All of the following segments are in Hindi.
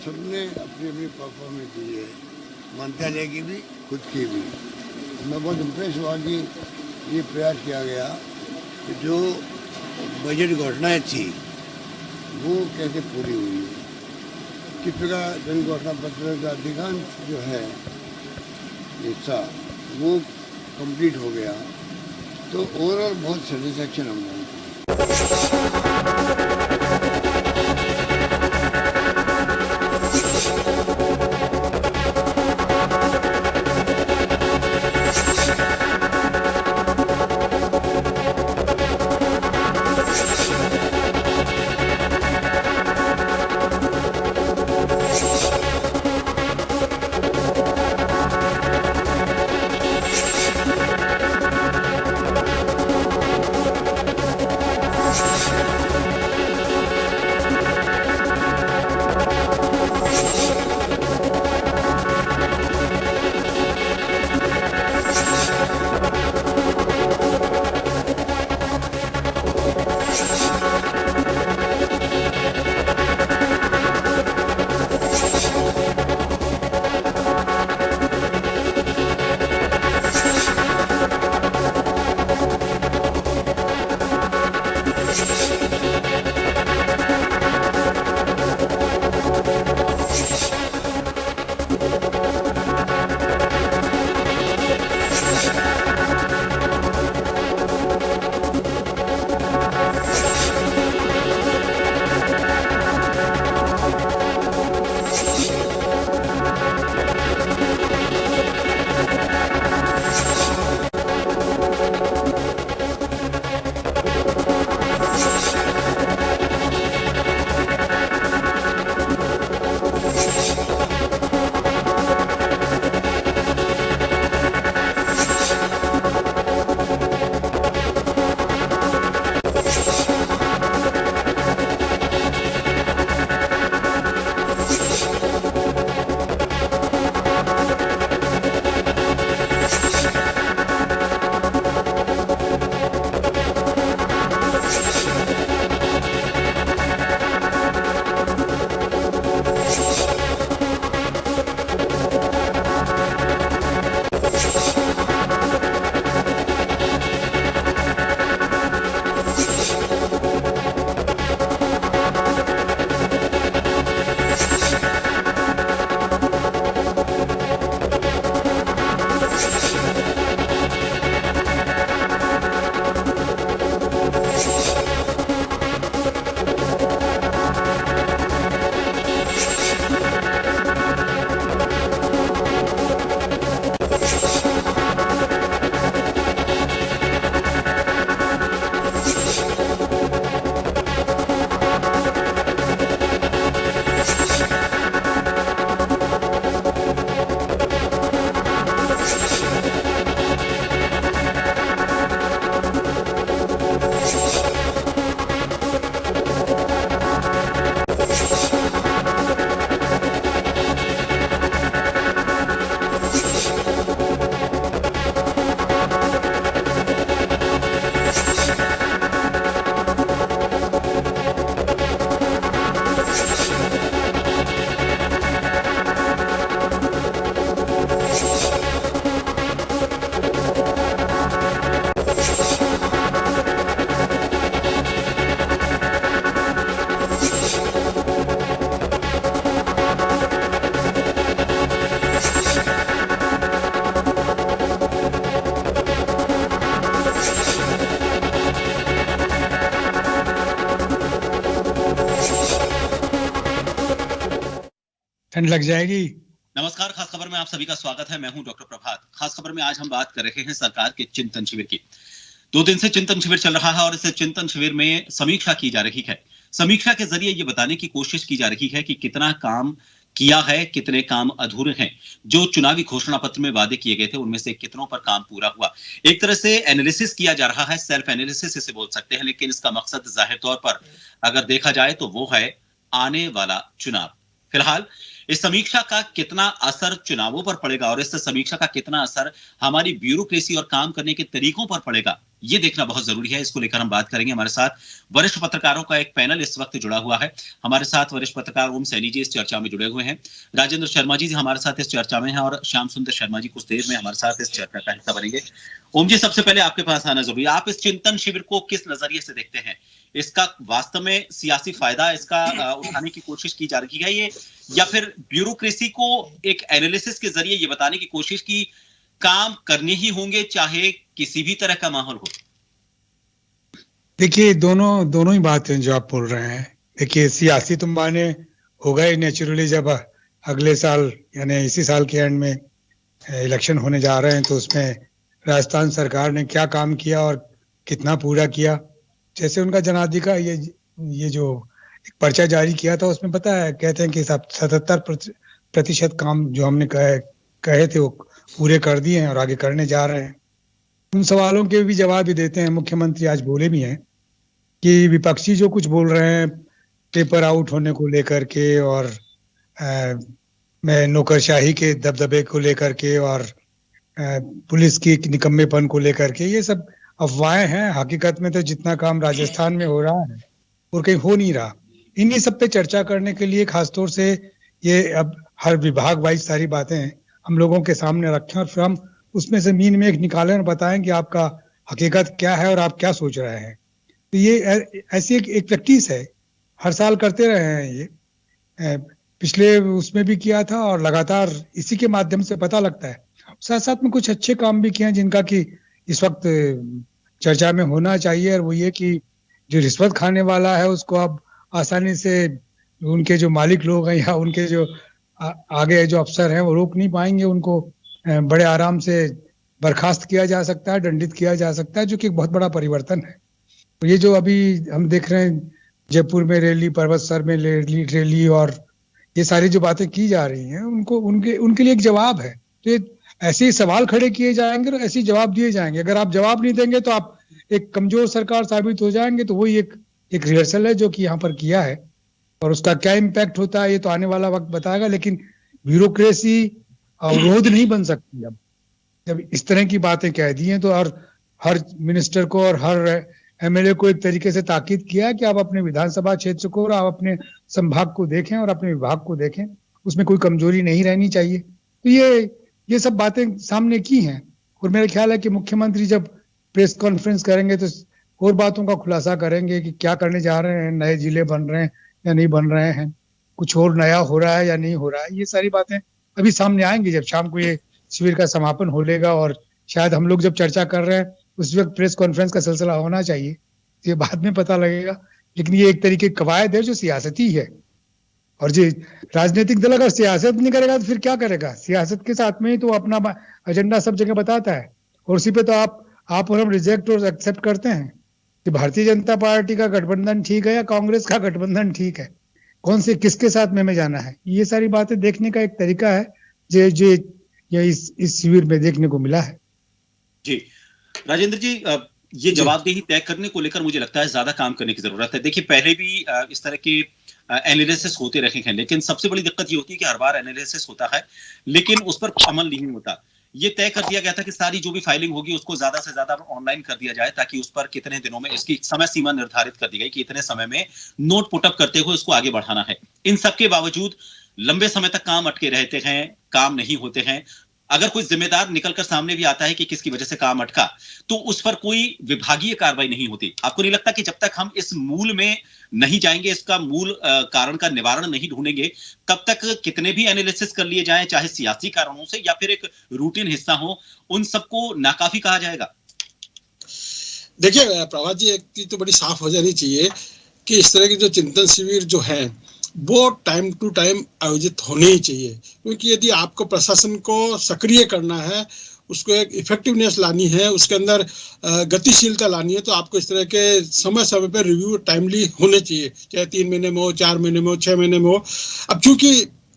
सबने अपनी अपनी परफॉर्मेंस दी है, मंत्रालय की भी, खुद की भी। मैं बहुत इम्प्रेस हुआ कि ये प्रयास किया गया कि जो बजट घोषणाएं थी वो कैसे पूरी हुई, किस प्रकार जन घोषणा पत्र का अधिकांश जो है हिस्सा वो कंप्लीट हो गया। तो ओवरऑल बहुत सेटिस्फैक्शन हम लोगों को। ठंड लग जाएगी। नमस्कार, खास खबर में आप सभी का स्वागत है। मैं हूं डॉक्टर प्रभात। खास खबर में आज हम बात कर रहे हैं सरकार के चिंतन शिविर की। 2 दिन से चिंतन शिविर चल रहा है और इस चिंतन शिविर में समीक्षा की जा रही है। समीक्षा के जरिए ये बताने की कोशिश की जा रही है कि कितना काम किया है, कितने काम अधूरे हैं। जो चुनावी घोषणा पत्र में वादे किए गए थे उनमें से कितनों पर काम पूरा हुआ। एक तरह से एनालिसिस किया जा रहा है, सेल्फ एनालिसिस इसे बोल सकते हैं। लेकिन इसका मकसद जाहिर तौर पर अगर देखा जाए तो वो है आने वाला चुनाव। फिलहाल इस समीक्षा का कितना असर चुनावों पर पड़ेगा और इस समीक्षा का कितना असर हमारी ब्यूरोक्रेसी और काम करने के तरीकों पर पड़ेगा, ये देखना बहुत जरूरी है। इसको लेकर हम बात करेंगे। हमारे साथ वरिष्ठ पत्रकारों का एक पैनल इस वक्त जुड़ा हुआ है। हमारे साथ वरिष्ठ पत्रकार ओम सैनी जी इस चर्चा में जुड़े हुए हैं, राजेंद्र शर्मा जी हमारे साथ इस चर्चा में हैं और श्याम सुंदर शर्मा जी कुछ देर में हमारे साथ इस चर्चा का हिस्सा बनेंगे। ओम जी, सबसे पहले आपके पास आना जरूरी है। आप इस चिंतन शिविर को किस नजरिए से देखते हैं? इसका वास्तव में सियासी फायदा इसका उठाने की कोशिश की जा रही है ये, या फिर ब्यूरोक्रेसी को एक एनालिसिस के जरिए ये बताने की कोशिश की काम करने ही होंगे चाहे किसी भी तरह का माहौल हो? देखिए, दोनों ही बातें जो आप बोल रहे हैं। देखिए, सियासी तो माने होगा ही नेचुरली, जब अगले साल यानी इसी साल के एंड में इलेक्शन होने जा रहे हैं, तो उसमें राजस्थान सरकार ने क्या काम किया और कितना पूरा किया। जैसे उनका जनाधिकार ये जो एक पर्चा जारी किया था, उसमें पता है कहते हैं कि 77% काम जो हमने कहे थे वो पूरे कर दिए हैं और आगे करने जा रहे हैं। उन सवालों के भी जवाब भी देते हैं। मुख्यमंत्री आज बोले भी हैं कि विपक्षी जो कुछ बोल रहे हैं पेपर आउट होने को लेकर के और मैं नौकरशाही के दबदबे को लेकर के और पुलिस की निकम्मेपन को लेकर के, ये सब अफवाहें हैं। हकीकत में तो जितना काम राजस्थान में हो रहा है और कहीं हो नहीं रहा। इन्हीं सब पे चर्चा करने के लिए खासतौर से ये अब हर विभाग वाइज सारी बातें हम लोगों के सामने रखें और फिर हम उसमें से मीन में एक निकालें और बताएं कि आपका हकीकत क्या है और आप क्या सोच रहे हैं। तो ये ऐसी एक प्रैक्टिस है, हर साल करते रहे हैं। ये पिछले उसमें भी किया था और लगातार इसी के माध्यम से पता लगता है। साथ साथ में कुछ अच्छे काम भी किए हैं जिनका कि इस वक्त चर्चा में होना चाहिए, और वो ये कि जो रिश्वत खाने वाला है उसको अब आसानी से उनके जो मालिक लोग हैं या उनके जो आगे जो अफसर हैं वो रोक नहीं पाएंगे। उनको बड़े आराम से बर्खास्त किया जा सकता है, दंडित किया जा सकता है, जो कि एक बहुत बड़ा परिवर्तन है। तो ये जो अभी हम देख रहे हैं जयपुर में रैली, पर्वतसर में रैली और ये सारी जो बातें की जा रही हैं, उनको उनके लिए एक जवाब है। तो ये ऐसे ही सवाल खड़े किए जाएंगे और ऐसे ही जवाब दिए जाएंगे। अगर आप जवाब नहीं देंगे तो आप एक कमजोर सरकार साबित हो जाएंगे। तो वही एक रिहर्सल है जो कि यहाँ पर किया है, और उसका क्या इम्पैक्ट होता है ये तो आने वाला वक्त बताएगा। लेकिन ब्यूरोक्रेसी अवरोध नहीं बन सकती। अब जब इस तरह की बातें कह दी हैं तो हर मिनिस्टर को और हर एमएलए को एक तरीके से ताकीद किया है कि आप अपने विधानसभा क्षेत्र को और आप अपने संभाग को देखें और अपने विभाग को देखें, उसमें कोई कमजोरी नहीं रहनी चाहिए। तो ये सब बातें सामने की हैं, और मेरा ख्याल है कि मुख्यमंत्री जब प्रेस कॉन्फ्रेंस करेंगे तो और बातों का खुलासा करेंगे कि क्या करने जा रहे हैं, नए जिले बन रहे हैं या नहीं बन रहे हैं, कुछ और नया हो रहा है या नहीं हो रहा है। ये सारी बातें अभी सामने आएंगी जब शाम को ये शिविर का समापन हो लेगा, और शायद हम लोग जब चर्चा कर रहे हैं उस वक्त प्रेस कॉन्फ्रेंस का सिलसिला होना चाहिए, ये बाद में पता लगेगा। लेकिन ये एक तरीके की कवायद है जो सियासती है, और जो राजनीतिक दल अगर सियासत नहीं करेगा तो फिर क्या करेगा? सियासत के साथ में ही तो अपना एजेंडा सब जगह बताता है, और उसी पे तो आप और हम रिजेक्ट और एक्सेप्ट करते हैं कि भारतीय जनता पार्टी का गठबंधन ठीक है या कांग्रेस का गठबंधन ठीक है, कौन से किसके साथ में जाना है। ये सारी बातें देखने का एक तरीका है जो इस शिविर में देखने को मिला है। जी राजेंद्र जी, ये जवाबदेही तय करने को लेकर मुझे लगता है ज्यादा काम करने की जरूरत है। देखिए, पहले भी इस तरह के एनालिसिस होते रहे हैं, लेकिन सबसे बड़ी दिक्कत ये होती है कि हर बार एनालिसिस होता है लेकिन उस पर अमल नहीं होता। ये तय कर दिया गया था कि सारी जो भी फाइलिंग होगी उसको ज्यादा से ज्यादा ऑनलाइन कर दिया जाए, ताकि उस पर कितने दिनों में, इसकी समय सीमा निर्धारित कर दी गई कि इतने समय में नोट पुटअप करते हुए उसको आगे बढ़ाना है। इन सबके बावजूद लंबे समय तक काम अटके रहते हैं, काम नहीं होते हैं। अगर कोई जिम्मेदार निकलकर सामने भी आता है कि किसकी वजह से काम अटका, तो उस पर कोई विभागीय कार्रवाई नहीं होती। आपको नहीं लगता कि जब तक हम इस मूल में नहीं जाएंगे, इसका मूल कारण का निवारण नहीं ढूंढेंगे, तब तक कितने भी एनालिसिस कर लिए जाएं, चाहे सियासी कारणों से या फिर एक रूटीन हिस्सा हो, उन सबको नाकाफी कहा जाएगा? देखिए प्रभात जी, एक चीज तो बड़ी साफ हो जानी चाहिए कि इस तरह के जो चिंतन शिविर जो है वो टाइम टू टाइम आयोजित होने ही चाहिए, क्योंकि यदि आपको प्रशासन को सक्रिय करना है, उसको एक इफेक्टिवनेस लानी है, उसके अंदर गतिशीलता लानी है, तो आपको इस तरह के समय समय पर रिव्यू टाइमली होने चाहिए, चाहे 3 महीने में हो, 4 महीने में हो, 6 महीने में हो। अब चूंकि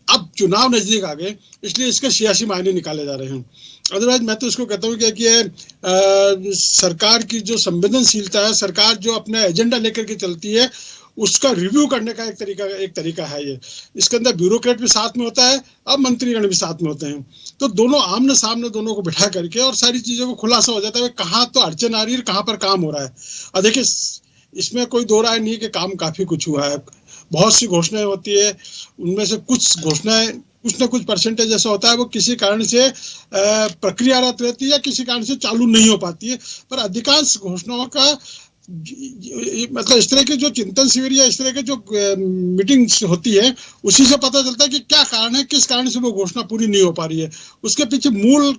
अब चुनाव नजदीक आ गए, इसलिए इसके सियासी मायने निकाले जा रहे हैं। अदरवाइज मैं तो इसको कहता हूँ कि सरकार की जो संवेदनशीलता है, सरकार जो अपना एजेंडा लेकर के चलती है, उसका रिव्यू करने का एक तरीका है ये। इसके अंदर ब्यूरोक्रेट भी साथ में होता है, अब मंत्रीगण भी साथ में होते हैं, तो दोनों आमने सामने दोनों को बिठा करके और सारी चीजों को खुलासा हो जाता है कहाँ तो अड़चन आ रही है, कहाँ पर काम हो रहा है। और देखिए इसमें कोई दो राय नहीं कि काम काफी कुछ हुआ है, बहुत सी घोषणाएं होती है, उनमें से कुछ घोषणाएं कुछ ना कुछ परसेंटेज ऐसा होता है वो किसी कारण से प्रक्रियारत रहती है या किसी कारण से चालू नहीं हो पाती है, पर अधिकांश घोषणाओं का मतलब इस तरह के जो चिंतन शिविर या इस तरह के जो मीटिंग्स होती है उसी से पता चलता है कि क्या कारण है, किस कारण से वो घोषणा पूरी नहीं हो पा रही है। उसके पीछे मूल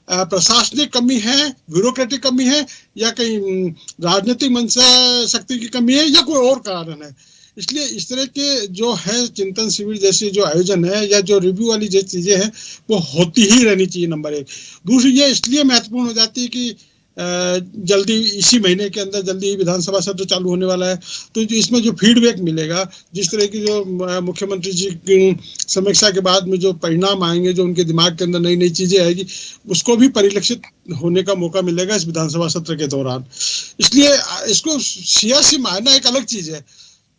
प्रशासनिक कमी है, ब्यूरोक्रेटिक कमी है, या कहीं राजनीतिक मंशा शक्ति की कमी है, या कोई और कारण है। इसलिए इस तरह के जो है चिंतन शिविर जैसे जो आयोजन है या जो रिव्यू वाली जो चीजें हैं वो होती ही रहनी चाहिए, नंबर एक। दूसरी ये इसलिए महत्वपूर्ण हो जाती है कि जल्दी इसी महीने के अंदर जल्दी विधानसभा सत्र चालू होने वाला है, तो जो इसमें जो फीडबैक मिलेगा, जिस तरह की जो मुख्यमंत्री जी की समीक्षा के बाद में जो परिणाम आएंगे, जो उनके दिमाग के अंदर नई नई चीजें आएगी, उसको भी परिलक्षित होने का मौका मिलेगा इस विधानसभा सत्र के दौरान। इसलिए इसको सियासी मायना एक अलग चीज है,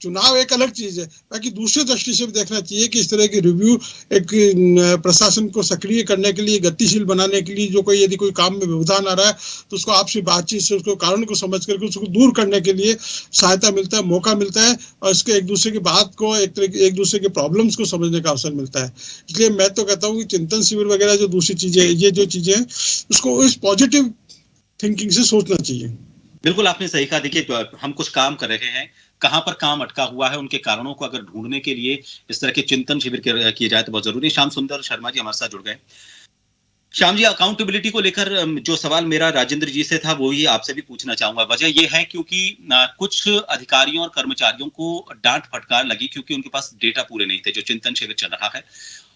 चुनाव एक अलग चीज है, बाकी दूसरी दृष्टि से भी देखना चाहिए कि इस तरह की रिव्यू एक प्रशासन को सक्रिय करने के लिए, गतिशील बनाने के लिए, जो कोई यदि कोई काम में व्यवधान आ रहा है तो उसको आपसी बातचीत से उसको कारण को समझ करके उसको दूर करने के लिए सहायता मिलता है, मौका मिलता है, और इसके एक दूसरे की बात को एक दूसरे के प्रॉब्लम्स को समझने का अवसर मिलता है। इसलिए मैं तो कहता हूँ कि चिंतन शिविर वगैरह जो दूसरी चीजें, ये जो चीजें हैं उसको इस पॉजिटिव थिंकिंग से सोचना चाहिए। बिल्कुल आपने सही कहा। देखिए हम कुछ काम कर रहे हैं, कहां पर काम अटका हुआ है, उनके कारणों को अगर ढूंढने के लिए इस तरह के चिंतन शिविर किए जाए तो बहुत जरूरी है। श्याम सुंदर शर्मा जी हमारे साथ जुड़ गए। श्याम जी, अकाउंटेबिलिटी को लेकर जो सवाल मेरा राजेंद्र जी से था वो ही आपसे भी पूछना चाहूंगा। वजह यह है क्योंकि कुछ अधिकारियों और कर्मचारियों को डांट फटकार लगी क्योंकि उनके पास डेटा पूरे नहीं थे। जो चिंतन शिविर चल रहा है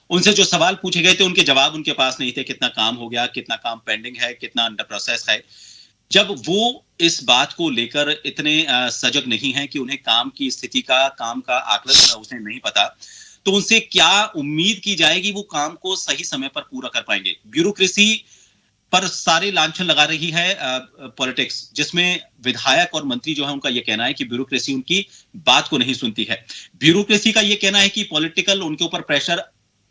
उनसे जो सवाल पूछे गए थे उनके जवाब उनके पास नहीं थे, कितना काम हो गया, कितना काम पेंडिंग है, कितना अंडर प्रोसेस है। जब वो इस बात को लेकर इतने सजग नहीं है कि उन्हें काम की स्थिति का, काम का आकलन उसे नहीं पता, तो उनसे क्या उम्मीद की जाएगी वो काम को सही समय पर पूरा कर पाएंगे। ब्यूरोक्रेसी पर सारे लांछन लगा रही है पॉलिटिक्स, जिसमें विधायक और मंत्री जो है उनका यह कहना है कि ब्यूरोक्रेसी उनकी बात को नहीं सुनती है। ब्यूरोक्रेसी का यह कहना है कि पॉलिटिकल उनके ऊपर प्रेशर,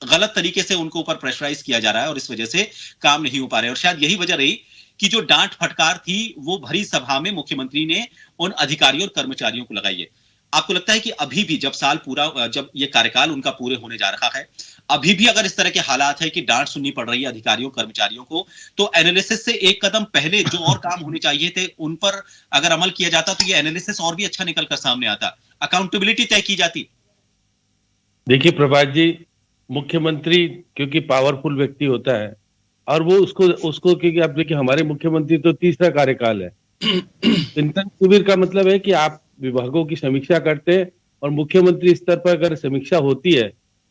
गलत तरीके से उनको ऊपर प्रेशराइज किया जा रहा है और इस वजह से काम नहीं हो पा रहे। और शायद यही वजह रही कि जो डांट फटकार थी वो भरी सभा में मुख्यमंत्री ने उन अधिकारियों और कर्मचारियों को लगाई है। आपको लगता है कि अभी भी जब ये कार्यकाल उनका पूरे होने जा रहा है, अभी भी अगर इस तरह के हालात है कि डांट सुननी पड़ रही है अधिकारियों कर्मचारियों को, तो एनालिसिस से एक कदम पहले जो और काम होने चाहिए थे उन पर अगर अमल किया जाता तो ये एनालिसिस और भी अच्छा निकल कर सामने आता, अकाउंटेबिलिटी तय की जाती? देखिए प्रभात जी, मुख्यमंत्री क्योंकि पावरफुल व्यक्ति होता है और वो उसको क्योंकि आप देखिए हमारे मुख्यमंत्री तो तीसरा कार्यकाल है। चिंतन शिविर का मतलब है कि आप विभागों की समीक्षा करते हैं और मुख्यमंत्री स्तर पर अगर समीक्षा होती है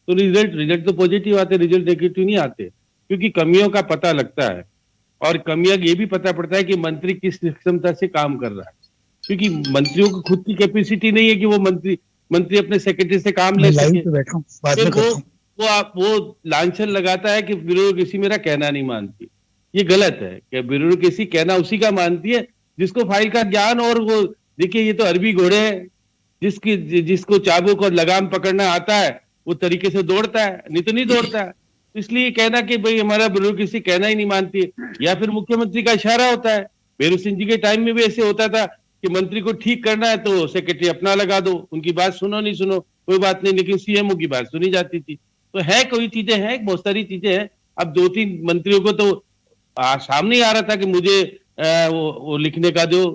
तो रिजल्ट तो पॉजिटिव आते, रिजल्ट नेगेटिव नहीं आते, क्योंकि कमियों का पता लगता है और कमियां ये भी पता पड़ता है कि मंत्री किस क्षमता से काम कर रहा है, क्योंकि मंत्रियों को खुद की कैपेसिटी नहीं है कि वो मंत्री अपने सेक्रेटरी से काम ले सके। वो लांछन लगाता है कि ब्यूरोक्रेसी मेरा कहना नहीं मानती। ये गलत है कि ब्यूरोक्रेसी कहना उसी का मानती है जिसको फाइल का ज्ञान, और वो देखिए ये तो अरबी घोड़े हैं, जिसको चाबुक और लगाम पकड़ना आता है वो तरीके से दौड़ता है, नहीं तो नहीं दौड़ता है। इसलिए कहना कि भाई हमारा ब्यूरोक्रेसी कहना ही नहीं मानती है, या फिर मुख्यमंत्री का इशारा होता है। भैरू सिंह जी के टाइम में भी ऐसे होता था कि मंत्री को ठीक करना है तो सेक्रेटरी अपना लगा दो, उनकी बात सुनो नहीं सुनो कोई बात नहीं, लेकिन सीएमओ की बात सुनी जाती थी। तो है कोई चीजें हैं, बहुत सारी चीजें हैं। अब 2-3 मंत्रियों को तो सामने ही आ रहा था कि मुझे वो लिखने का दो,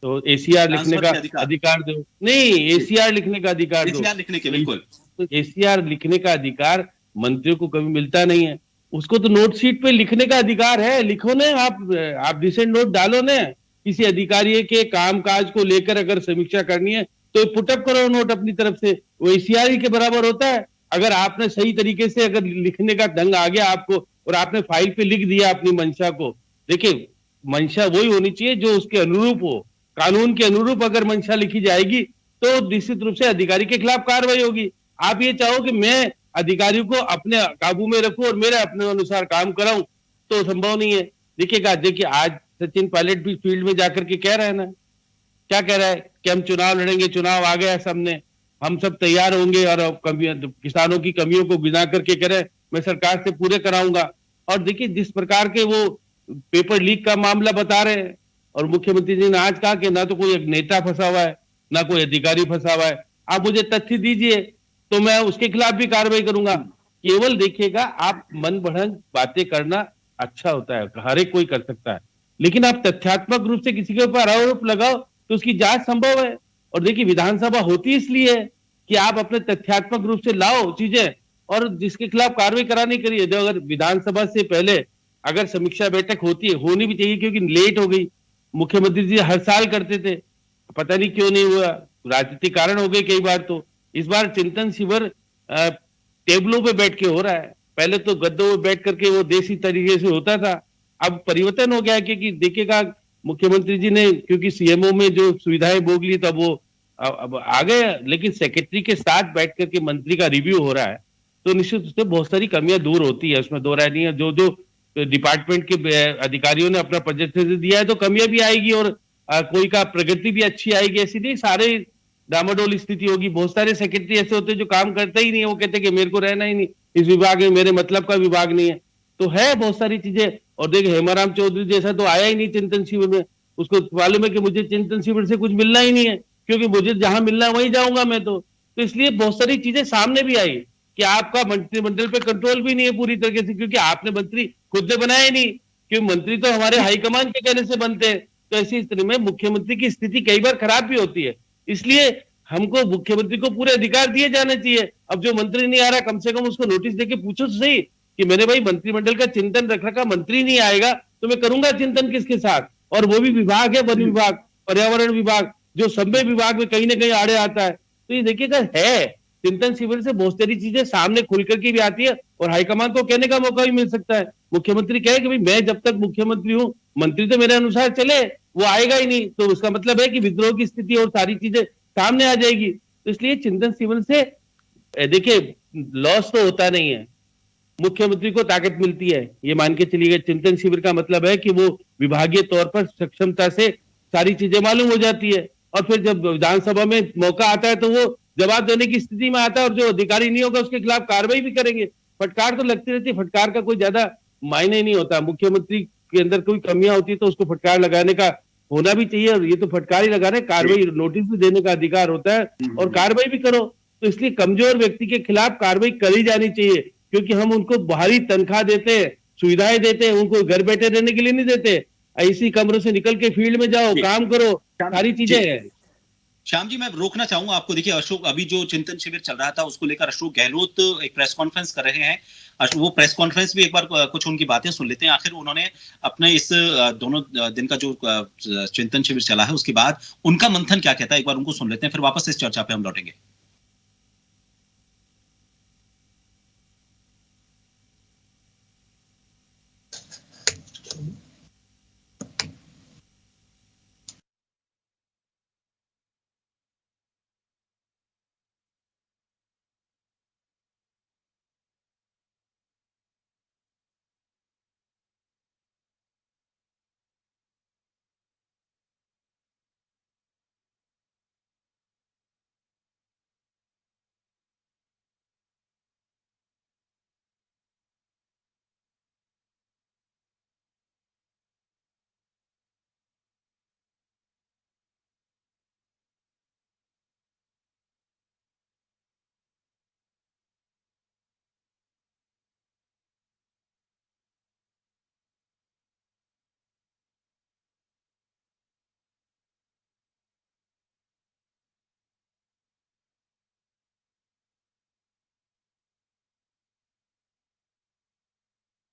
तो एसीआर लिखने का अधिकार दो, नहीं एसीआर लिखने का अधिकार दो, एसीआर लिखने के बिल्कुल, तो एसीआर लिखने का अधिकार मंत्रियों को कभी मिलता नहीं है। उसको तो नोट शीट पे लिखने का अधिकार है, लिखो ने आप डिसेंट नोट डालो ने। किसी अधिकारी के कामकाज को लेकर अगर समीक्षा करनी है तो पुटअप करो नोट अपनी तरफ से, वो एसीआर के बराबर होता है। अगर आपने सही तरीके से अगर लिखने का ढंग आ गया आपको और आपने फाइल पे लिख दिया अपनी मंशा को, देखिए मंशा वही होनी चाहिए जो उसके अनुरूप हो, कानून के अनुरूप अगर मंशा लिखी जाएगी तो निश्चित रूप से अधिकारी के खिलाफ कार्रवाई होगी। आप ये चाहो कि मैं अधिकारियों को अपने काबू में रखूं और मेरे अपने अनुसार काम कराऊं तो संभव नहीं है। देखिए आज सचिन पायलट भी फील्ड में जाकर के कह रहे हैं ना, क्या कह रहा है कि हम चुनाव लड़ेंगे, चुनाव आ गया सामने, हम सब तैयार होंगे और किसानों की कमियों को बिना करके कह रहे हैं मैं सरकार से पूरे कराऊंगा। और देखिए जिस प्रकार के वो पेपर लीक का मामला बता रहे हैं, और मुख्यमंत्री जी ने आज कहा कि ना तो कोई एक नेता फंसा हुआ है, ना कोई अधिकारी फंसा हुआ है, आप मुझे तथ्य दीजिए तो मैं उसके खिलाफ भी कार्रवाई करूंगा। केवल देखिएगा, आप मन बढ़ंग बातें करना अच्छा होता है, हर एक कोई कर सकता है, लेकिन आप तथ्यात्मक रूप से किसी के ऊपर आरोप लगाओ तो उसकी जांच संभव है। और देखिए विधानसभा होती इसलिए है कि आप अपने तथ्यात्मक रूप से लाओ चीजें, और जिसके खिलाफ कार्रवाई करानी करिए। जो अगर विधानसभा से पहले अगर समीक्षा बैठक होती है, होनी भी चाहिए, क्योंकि लेट हो गई। मुख्यमंत्री जी हर साल करते थे, पता नहीं क्यों नहीं हुआ, राजनीतिक कारण हो गए कई बार। तो इस बार चिंतन शिविर टेबलों पे बैठ के हो रहा है, पहले तो गद्दों पे बैठ करके वो देसी तरीके से होता था, अब परिवर्तन हो गया है। क्योंकि देखिएगा मुख्यमंत्री जी ने क्योंकि सीएमओ में जो सुविधाएं भोग ली तब वो अब आ गए, लेकिन सेक्रेटरी के साथ बैठ करके मंत्री का रिव्यू हो रहा है, तो निश्चित रूप से बहुत सारी कमियां दूर होती है, उसमें दो राय नहीं है। जो जो डिपार्टमेंट के अधिकारियों ने अपना प्रोजेक्ट दिया है तो कमियां भी आएगी, और कोई का प्रगति भी अच्छी आएगी, ऐसी नहीं सारे डामाडोल स्थिति होगी। बहुत सारे सेक्रेटरी ऐसे होते हैं जो काम करते ही नहीं है, वो कहते हैं कि मेरे को रहना ही नहीं इस विभाग में, मेरे मतलब का विभाग नहीं है। तो है बहुत सारी चीजें। और देखिए हेमाराम चौधरी जैसा तो आया ही नहीं चिंतन शिविर में, उसको मालूम है कि मुझे चिंतन शिविर से कुछ मिलना ही नहीं है, क्योंकि मुझे जहां मिलना है वहीं जाऊंगा मैं। तो इसलिए बहुत सारी चीजें सामने भी आई कि आपका मंत्रिमंडल पे कंट्रोल भी नहीं है पूरी तरीके से, क्योंकि आपने मंत्री खुद ने बनाया ही नहीं, क्योंकि मंत्री तो हमारे हाईकमान के कहने से बनते हैं। तो ऐसी स्थिति में मुख्यमंत्री की स्थिति कई बार खराब भी होती है, इसलिए हमको मुख्यमंत्री को पूरे अधिकार दिए जाने चाहिए। अब जो मंत्री नहीं आ रहा, कम से कम उसको नोटिस देके पूछो तो सही कि मेरे भाई मंत्रिमंडल का चिंतन रख रखा, मंत्री नहीं आएगा तो मैं करूंगा चिंतन किसके साथ। और वो भी विभाग है, वन विभाग, पर्यावरण विभाग, जो सभ्य विभाग में कहीं ना कहीं आड़े आता है। तो ये देखिएगा है चिंतन शिविर से बहुत सारी चीजें सामने खुल करके भी आती है, और हाईकमान को कहने का मौका भी मिल सकता है। मुख्यमंत्री कहे कि भाई मैं जब तक मुख्यमंत्री हूं, मंत्री तो मेरे अनुसार चले, वो आएगा ही नहीं, तो उसका मतलब है कि विद्रोह की स्थिति और सारी चीजें सामने आ जाएगी। तो इसलिए चिंतन शिविर से देखिए लॉस तो होता नहीं है, मुख्यमंत्री को ताकत मिलती है, ये मान के चलिए। चिंतन शिविर का मतलब है कि वो विभागीय तौर पर सक्षमता से सारी चीजें मालूम हो जाती है, और फिर जब विधानसभा में मौका आता है तो वो जवाब देने की स्थिति में आता है, और जो अधिकारी नहीं होगा उसके खिलाफ कार्रवाई भी करेंगे। फटकार तो लगती रहती है, फटकार का कोई ज्यादा मायने नहीं होता। मुख्यमंत्री के अंदर कोई कमियां होती है तो उसको फटकार लगाने का होना भी चाहिए, और ये तो फटकार ही लगाने, कार्रवाई नोटिस भी देने का अधिकार होता है और कार्रवाई भी करो। तो इसलिए कमजोर व्यक्ति के खिलाफ कार्रवाई करी जानी चाहिए, क्योंकि हम उनको बाहरी तनख्वाह देते हैं, सुविधाएं देते हैं, उनको घर बैठे रहने के लिए नहीं देते। ऐसी कमरों से निकल के फील्ड में जाओ, काम करो, सारी चीजें हैं। श्याम जी, मैं रोकना चाहूंगा आपको। देखिए अशोक, अभी जो चिंतन शिविर चल रहा था उसको लेकर अशोक गहलोत एक प्रेस कॉन्फ्रेंस कर रहे हैं। वो प्रेस कॉन्फ्रेंस भी एक बार कुछ उनकी बातें सुन लेते हैं। आखिर उन्होंने अपने इस दोनों दिन का जो चिंतन शिविर चला है उसके बाद उनका मंथन क्या कहता है, एक बार उनको सुन लेते हैं, फिर वापस इस चर्चा पे हम लौटेंगे।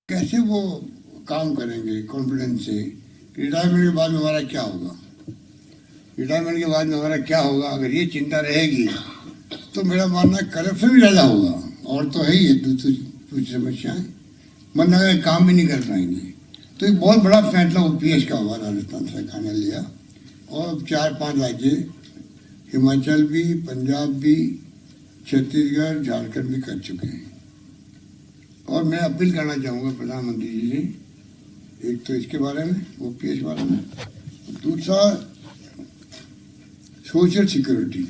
कैसे वो काम करेंगे कॉन्फिडेंस से? रिटायरमेंट के बाद में हमारा क्या होगा? रिटायरमेंट के बाद में हमारा क्या होगा? अगर ये चिंता रहेगी तो मेरा मानना है करप्शन भी ज़्यादा होगा, और तो है ही दूसरी समस्याएं, वरना काम भी नहीं कर पाएंगे। तो एक बहुत बड़ा फैसला ओपीएस का हुआ, राजस्थान सरकार ने लिया, और 4-5 राज्य, हिमाचल भी, पंजाब भी, छत्तीसगढ़, झारखंड भी कर चुके हैं। और मैं अपील करना चाहूँगा प्रधानमंत्री जी से, एक तो इसके बारे में, ओपीएस बारे में, दूसरा सोशल सिक्योरिटी,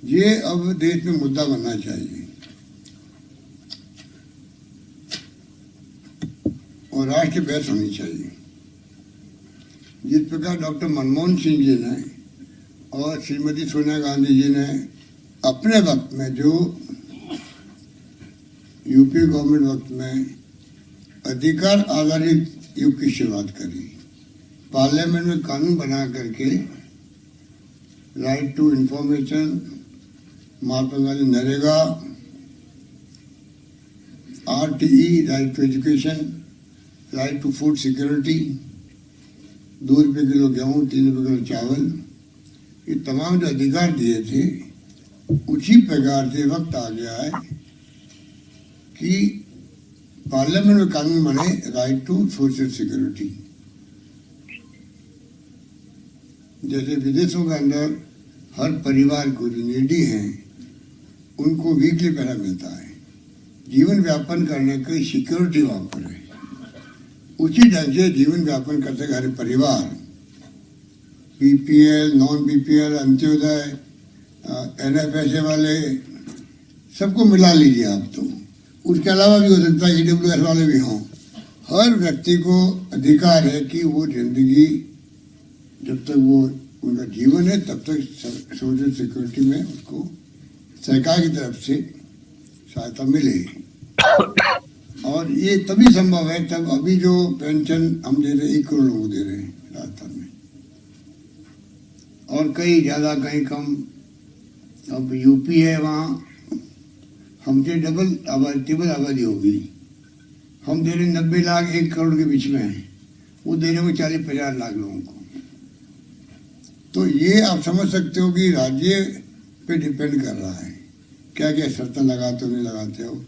ये अब देश में मुद्दा बनना चाहिए और राष्ट्रीय बहस होनी चाहिए। जिस प्रकार डॉक्टर मनमोहन सिंह जी ने और श्रीमती सोनिया गांधी जी ने अपने वक्त में, जो यूपी गवर्नमेंट वक्त में अधिकार आधारित युग की शुरुआत करी, पार्लियामेंट में कानून बना करके right to information, Mahatma Gandhi NREGA, RTE right to education, right to food security, 2 रुपये किलो गेहूँ, 3 रुपये किलो चावल, ये तमाम जो अधिकार दिए थे, उसी प्रकार से वक्त आ गया है कि पार्लियामेंट में कानून बने राइट टू सोशल सिक्योरिटी। जैसे विदेशों के अंदर हर परिवार को जो नीडी हैं उनको वीकली पैसा मिलता है, जीवन व्यापन करने की सिक्योरिटी वहाँ पर है। उसी ढंग से जीवन व्यापन करते हर परिवार, BPL, non BPL, Antyodaya, NFSA वाले, सबको मिला लीजिए आप। तो उसके अलावा भी हो सकता है EWS वाले भी हों। हर व्यक्ति को अधिकार है कि वो जिंदगी, जब तक वो उनका जीवन है तब तक सोशल सिक्योरिटी में उसको सरकार की तरफ से सहायता मिले। और ये तभी संभव है तब अभी जो पेंशन हम दे रहे 1 करोड़ लोगों को दे रहे हैं राजस्थान में, और कहीं ज़्यादा कहीं कम। अब यूपी है, वहाँ हमसे डबल आबादी होगी। हम दे रहे 90 लाख 1 करोड़ के बीच में है, वो दे रहे हैं 40-50 लाख लोगों को। तो ये आप समझ सकते हो कि राज्य पे डिपेंड कर रहा है क्या क्या शर्तें लगाते हो नहीं लगाते हो।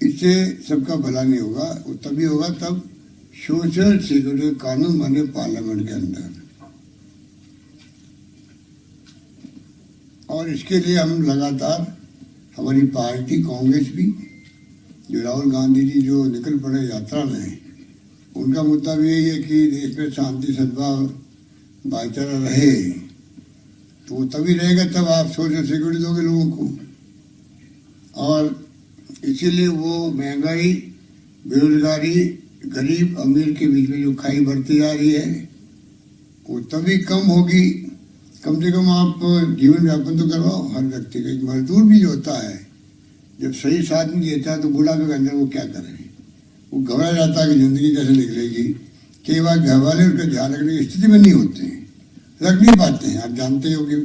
इससे सबका भला नहीं होगा, वो तभी होगा तब सोशल सिक्योरिटी कानून बने पार्लियामेंट के अंदर। और इसके लिए हम लगातार, हमारी पार्टी कांग्रेस भी, जो राहुल गांधी जी जो निकल पड़े यात्रा में, उनका मुद्दा भी यही है कि देश में शांति, सद्भाव, भाईचारा रहे। तो वो तभी रहेगा तब आप सोशल सिक्योरिटी दोगे लोगों को। और इसीलिए वो महंगाई, बेरोजगारी, गरीब अमीर के बीच में जो खाई बढ़ती जा रही है, वो तभी कम होगी। कम से कम आप जीवन व्यापन तो करवाओ हर व्यक्ति का। एक मजदूर भी जो होता है, जब सही साथ नहीं देता है तो बुढ़ापे के अंदर वो क्या करे, वो घबरा जाता है कि जिंदगी कैसे निकलेगी। कई बार घर वाले उसका ध्यान रखने की स्थिति में नहीं होते हैं, रख नहीं पाते हैं। आप जानते हो कि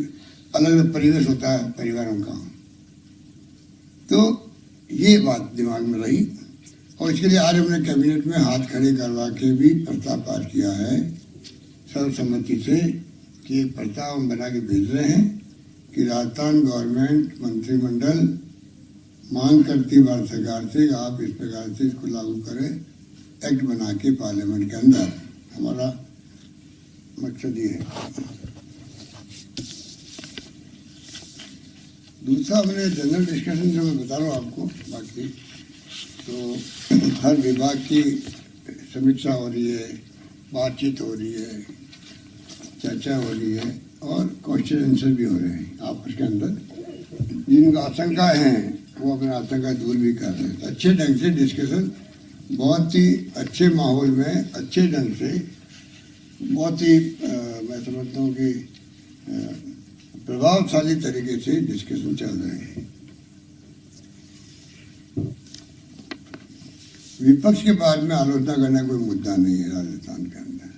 अलग अलग परिवेश होता है परिवारों का। तो ये बात दिमाग में रही, और इसके लिए आज हमने कैबिनेट में हाथ खड़े करवा के भी प्रस्ताव पास किया है सर्वसम्मति से, कि एक प्रस्ताव हम बना के भेज रहे हैं कि राजस्थान गवर्नमेंट मंत्रिमंडल मांग करती है भारत सरकार से कि आप इस प्रकार से इसको लागू करें, एक्ट बना के पार्लियामेंट के अंदर। हमारा मकसद ये है। दूसरा, हमने जनरल डिस्कशन जो मैं बता रहा हूँ आपको, बाकी तो हर विभाग की समीक्षा हो रही है, बातचीत हो रही है, चर्चा हो रही है, और क्वेश्चन आंसर भी हो रहे हैं आपस के अंदर। जिनका आशंका है वो अपना आशंका दूर भी कर रहे हैं। तो अच्छे ढंग से डिस्कशन, बहुत ही अच्छे माहौल में, अच्छे ढंग से, बहुत ही मैं समझता हूँ कि प्रभावशाली तरीके से डिस्कशन चल रहे हैं। विपक्ष के बाद में आलोचना करना कोई मुद्दा नहीं है राजस्थान के अंदर।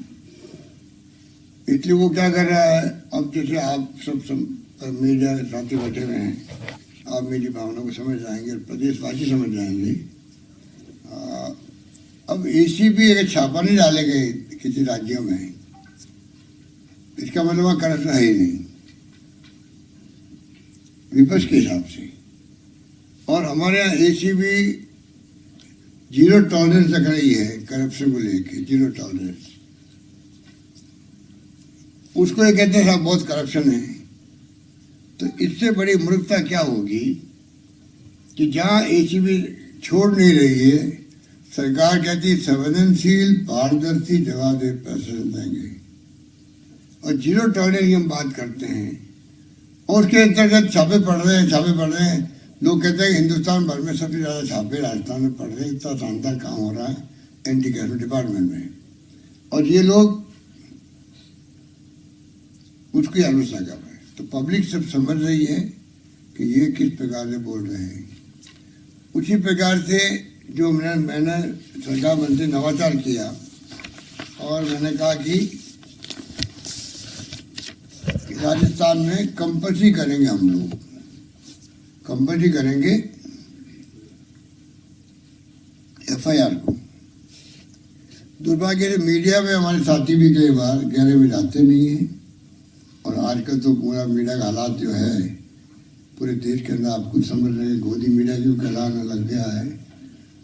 इसलिए वो क्या कर रहा है, अब जैसे आप सब मीडिया के साथी बैठे हुए हैं, आप मेरी भावना को समझ जाएंगे और प्रदेशवासी समझ जाएंगे। अब ACB अगर छापा नहीं डाले गए किसी राज्यों में, इसका मतलब वहाँ करप्शन है ही नहीं विपक्ष के हिसाब से। और हमारे यहाँ ACB 0 टॉलरेंस रख रही है करप्शन को लेके, 0 टॉलरेंस। उसको ये कहते हैं साहब बहुत करप्शन है। तो इससे बड़ी मूर्खता क्या होगी कि जहाँ ACB छोड़ नहीं रही है, सरकार कहती है संवेदनशील, पारदर्शी, जवाबदेह प्रशासन देंगे, और जीरो टॉलरेंस की हम बात करते हैं, और उसके अंतर्गत छापे पड़ रहे हैं। लोग कहते हैं हिंदुस्तान भर में सबसे ज़्यादा छापे राजस्थान में पड़ रहे हैं, इतना शानदार काम हो रहा है एंटी करप्शन डिपार्टमेंट में, और ये लोग उसकी आलोचना कर रहे हैं। तो पब्लिक सब समझ रही है कि ये किस प्रकार से बोल रहे हैं। उसी प्रकार से जो मैंने सरकार मंत्री नवाचार किया, और मैंने कहा कि राजस्थान में कंपल्सरी करेंगे, हम लोग कंपल्सरी करेंगे FIR को। दुर्भाग्य से मीडिया में हमारे साथी भी कई बार गहरे में जाते नहीं हैं, और आजकल तो पूरा मीडिया का हालात जो है पूरे देश के अंदर आप कुछ समझ रहे हैं, गोदी मीडिया जो कहलाने लग गया है,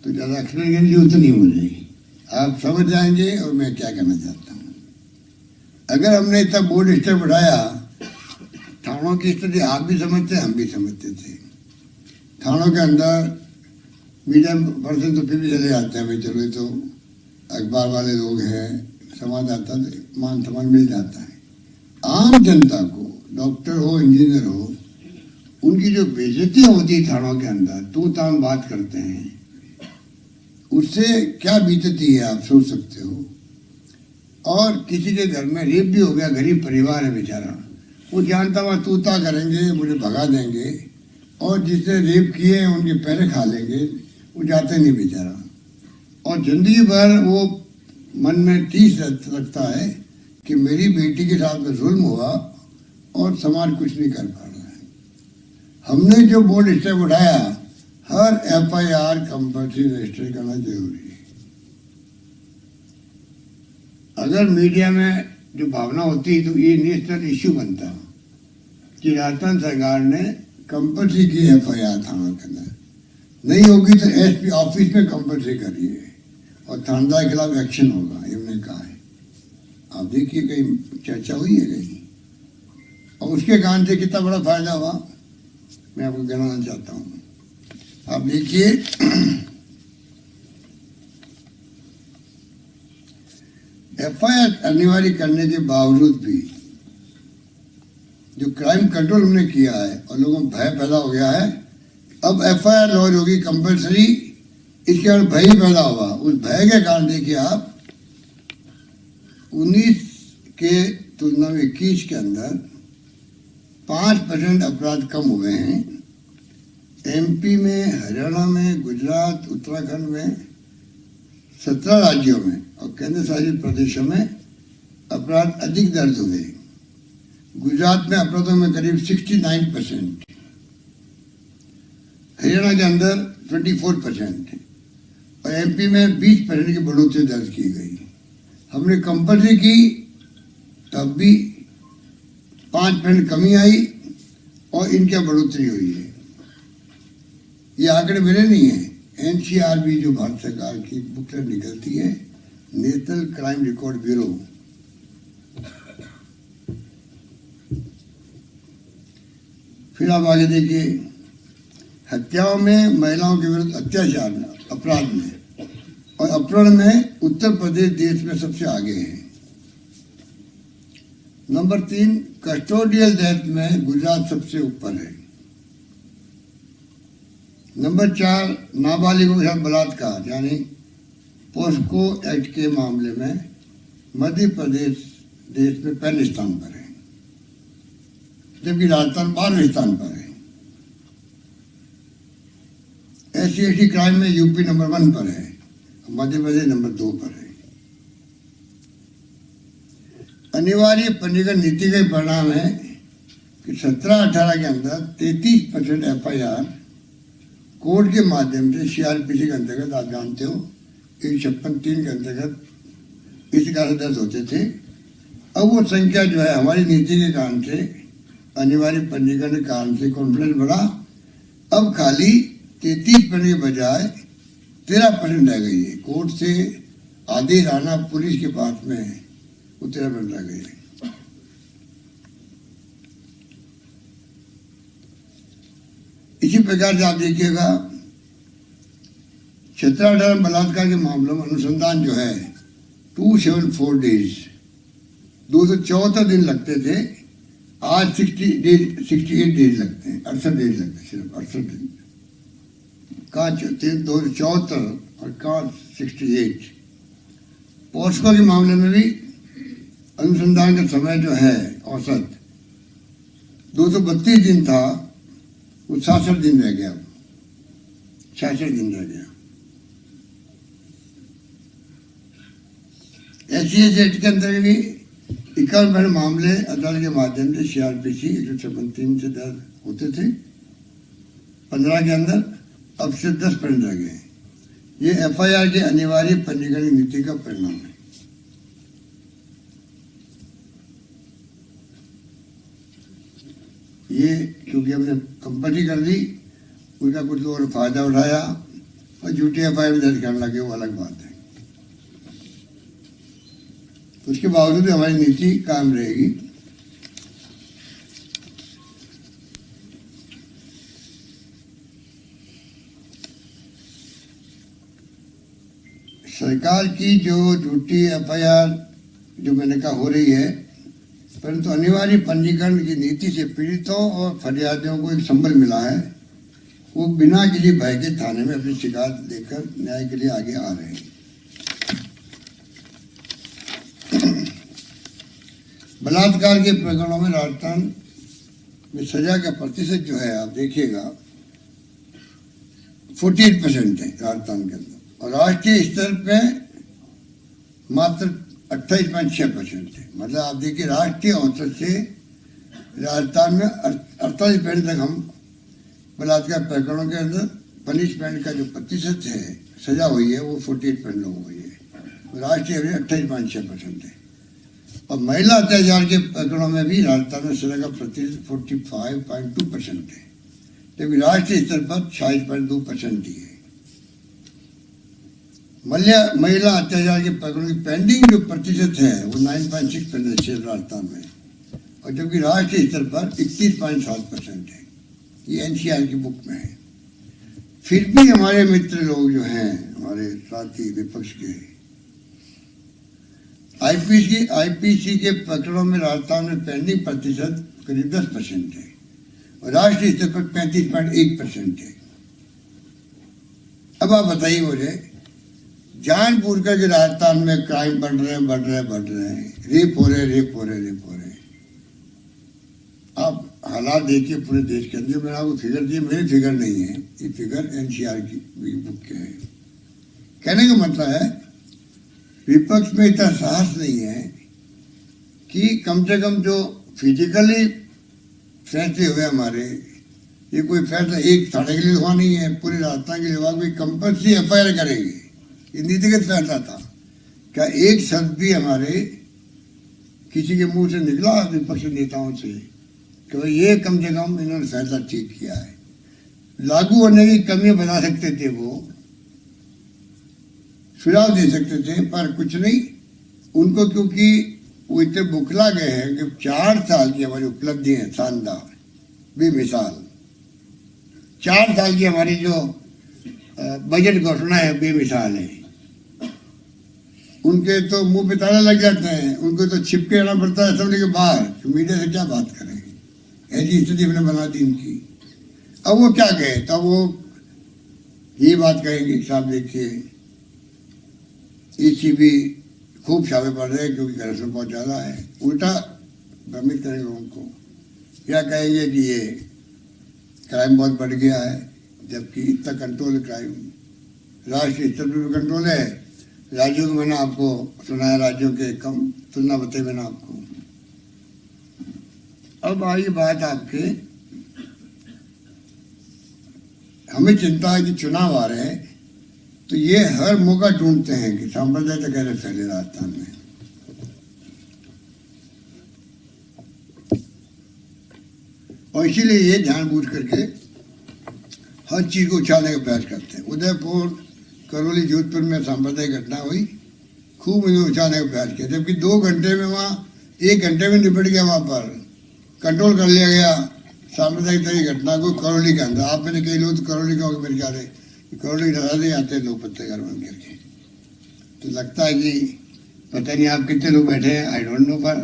तो ज़्यादा एक्सप्लेन की जरूरत नहीं मुझे, आप समझ जाएंगे और मैं क्या कहना चाहता हूँ। अगर हमने इतना बोल्ड स्टेप उठाया, थानों की स्थिति आप भी समझते, हम भी समझते थे। थानों के अंदर मीडिया पर्सन तो फिर भी चले जाते हैं, भाई चलो तो अखबार वाले लोग हैं, संवाददाता, मान सम्मान मिल जाता है। आम जनता को, डॉक्टर हो, इंजीनियर हो, उनकी जो बेइज्जतियां होती है थानों के अंदर, तू ताम बात करते हैं, उससे क्या बीतती है आप सोच सकते हो। और किसी के घर में रेप भी हो गया, गरीब परिवार है बेचारा, वो जानता हुआ तूता करेंगे, मुझे भगा देंगे, और जिसने रेप किए हैं उनके पैरे खा लेंगे, वो जाते नहीं बेचारा, और जिंदगी भर वो मन में टीस रखता है कि मेरी बेटी के साथ में जुल्म हुआ और समाज कुछ नहीं कर पा रहा है। हमने जो बोल्ड स्टेप उठाया, हर FIR कंपल्सरी रजिस्टर करना जरूरी है। अगर मीडिया में जो भावना होती तो ये नेशनल इश्यू बनता कि राजस्थान सरकार ने कंपल्सरी की FIR थाना के अंदर, नहीं होगी तो SP ऑफिस में कंपल्सरी करिए और थानेदार के खिलाफ एक्शन होगा, ये हमने कहा है। आप देखिए कहीं चर्चा हुई है कहीं, और उसके कारण से कितना बड़ा फायदा हुआ मैं आपको कहना चाहता हूँ। आप देखिए FIR अनिवार्य करने के बावजूद भी जो क्राइम कंट्रोल हमने किया है और लोगों में भय पैदा हो गया है, अब FIR लॉन्च होगी कंपल्सरी, इसके कारण भय ही पैदा हुआ। उस भय के कारण देखिए आप 19 के तुलना में 21 के अंदर 5% अपराध कम हुए हैं। MP में, हरियाणा में, गुजरात, उत्तराखंड में, 17 राज्यों में और केंद्र शासित प्रदेशों में अपराध अधिक दर्ज हुए। गुजरात में अपराधों में करीब 69%, हरियाणा के अंदर 24% और MP में 20% की बढ़ोतरी दर्ज की गई। हमने कंपल्सरी की तब भी 5% कमी आई और इनकी बढ़ोतरी हुई है। ये आंकड़े मेरे नहीं है, NCRB जो भारत सरकार की बुकलेट निकलती है, नेशनल क्राइम रिकॉर्ड ब्यूरो, फिर आप आगे देखिए हत्याओं में, महिलाओं के विरुद्ध अत्याचार में, अपराध में और अपहरण में उत्तर प्रदेश देश में सबसे आगे है। नंबर 3 कस्टोडियल डेथ में गुजरात सबसे ऊपर है। नंबर 4 नाबालिगों के साथ बलात्कार यानी पोस्को एक्ट के मामले में मध्य प्रदेश देश में पहले स्थान पर है, जबकि राजस्थान 12वें स्थान पर है। SC/ST क्राइम में यूपी नंबर 1 पर है, मध्य प्रदेश नंबर 2 पर है। अनिवार्य पंजीकरण नीति का परिणाम है कि 17-18 के अंदर 33% FIR कोर्ट के माध्यम से CRPC के अंतर्गत, आप जानते हो 156(3) के अंतर्गत इस कारण दर्ज होते थे। अब वो संख्या जो है हमारी नीति के कारण से, अनिवार्य पंजीकरण के कारण से कॉन्फिडेंस बढ़ा। अब खाली 33% के बजाय 13% रह गई है। कोर्ट से आदेश आना पुलिस के पास में है, वो 13% रह गई है। इसी प्रकार से आप देखिएगा 17-18 बलात्कार के मामलों में अनुसंधान जो है 274 डेज, 274 दिन लगते थे, आज 68 डेज लगते हैं, 68 डेज लगते हैं, सिर्फ 68 दिन। कहाँ 274 और कहाँ 68। पॉस्को के मामले में भी अनुसंधान का समय जो है औसत 232 दिन था, वो 66 दिन रह गया, 66 दिन रह गया। SCS एक्ट के अंदर भी 51 मामले अदालत के माध्यम से CRPC 153 से दर्ज होते थे 15 के अंदर, अब से 10% रह गए। ये FIR के अनिवार्य पंजीकरण नीति का परिणाम है। ये क्योंकि हमने कंपल्सरी कर दी, उनका कुछ लोगों ने फायदा उठाया और झूठी FIR दर्ज करने लगे, वो अलग बात है। उसके बावजूद भी हमारी नीति कायम रहेगी। सरकार की जो झूठी FIR जो मैंने कहा हो रही है, परंतु अनिवार्य पंजीकरण की नीति से पीड़ितों और फरियादियों को एक संबल मिला है। वो बिना किसी भय के थाने में अपनी शिकायत लेकर न्याय के लिए आगे आ रहे हैं। बलात्कार के प्रकरणों में राजस्थान में सजा का प्रतिशत जो है, आप देखिएगा 48% है राजस्थान के अंदर, और राष्ट्रीय स्तर पे मात्र 28.6% है। मतलब आप देखिए राष्ट्रीय औसत से राजस्थान में 48% तक हम बलात्कार प्रकरणों के अंदर पनिशमेंट का जो प्रतिशत है, सजा हुई है, वो 48% लोगों हुई है। राष्ट्रीय एवरेज 28.6% है। और महिला अत्याचार के प्रकरणों में भी राजस्थान में सजा का प्रतिशत 45.2% है, जबकि राष्ट्रीय स्तर पर 26.2% ही है। महिला अत्याचार के प्रकरणों की पेंडिंग जो प्रतिशत है वो 9.6% है राजस्थान में, और जबकि राष्ट्रीय स्तर पर 31.7% है। ये NCR की बुक में है। फिर भी हमारे मित्र लोग जो हैं, हमारे साथी विपक्ष के, IPC के प्रकरणों में राजस्थान में पेंडिंग प्रतिशत करीब 10% है और राष्ट्रीय स्तर पर 35.1% है। अब आप बताइए मुझे, जानबूझ कर के राजस्थान में क्राइम बढ़ रहे हैं, रेप हो रहे। आप हालात देखिए पूरे देश के अंदर। मैंने आपको फिगर दिए, मेरी फिगर नहीं है, ये फिगर NCR की बुक के है। कहने का मतलब है विपक्ष में इतना साहस नहीं है कि कम से कम जो फिजिकली फैसले हुए हमारे, ये कोई फैसला एक थाने के लिए हुआ नहीं है, पूरे राजस्थान के लिए हुआ। कोई कंपल्सरी FIR करेंगे, ये नीतिगत फैसला था। क्या एक शब्द भी हमारे किसी के मुंह से निकला विपक्षी नेताओं से कि भाई ये कम से कम इन्होंने फैसला ठीक किया है? लागू होने की कमियां बता सकते थे, वो सुझाव दे सकते थे, पर कुछ नहीं उनको, क्योंकि वो इतने बुखला गए हैं कि 4 साल की हमारी उपलब्धि है शानदार, बेमिसाल। 4 साल की हमारी जो बजट घोषणा है बेमिसाल है। उनके तो मुंह पे ताला लग जाते हैं, उनको तो छिपके रहना पड़ता है असेंबली के बाहर, तो मीडिया से क्या बात करें। ऐसी स्थिति हमने बना दी इनकी। अब वो क्या कहे, तब वो ये बात कहेंगे, साहब देखिए ECB खूब छापे पड़ रहे हैं क्योंकि करप्शन बहुत ज़्यादा है। उल्टा भ्रमित करेंगे लोगों को। क्या कहेंगे कि ये क्राइम बहुत बढ़ गया है, जबकि इतना कंट्रोल क्राइम राष्ट्रीय स्तर पर भी कंट्रोल है। राज्यों को मैंने आपको सुनाया, राज्यों के कम तुलना बताई मैंने आपको। अब आई बात आपके, हमें चिंता है कि चुनाव आ रहे हैं, तो ये हर मौका ढूंढते हैं कि सांप्रदायिकता कैसे फैले राजस्थान में। और इसीलिए ये जानबूझ करके हर चीज को उछालने का प्रयास करते हैं। उदयपुर, करौली, जोधपुर में सांप्रदायिक घटना हुई, खूब इन्हें उछालने का प्रयास किया, जबकि 2 घंटे में वहाँ 1 घंटे में निपट गया, वहाँ पर कंट्रोल कर लिया गया सांप्रदायिक की घटना को करौली के अंदर। आप मैंने कई लोग तो करौली के होकर मेरे ख्याल है करौली डरा दे आते हैं लोग पत्रकार बन करके। तो लगता है कि पता नहीं आप कितने लोग बैठे हैं, आई डोंट नो, पर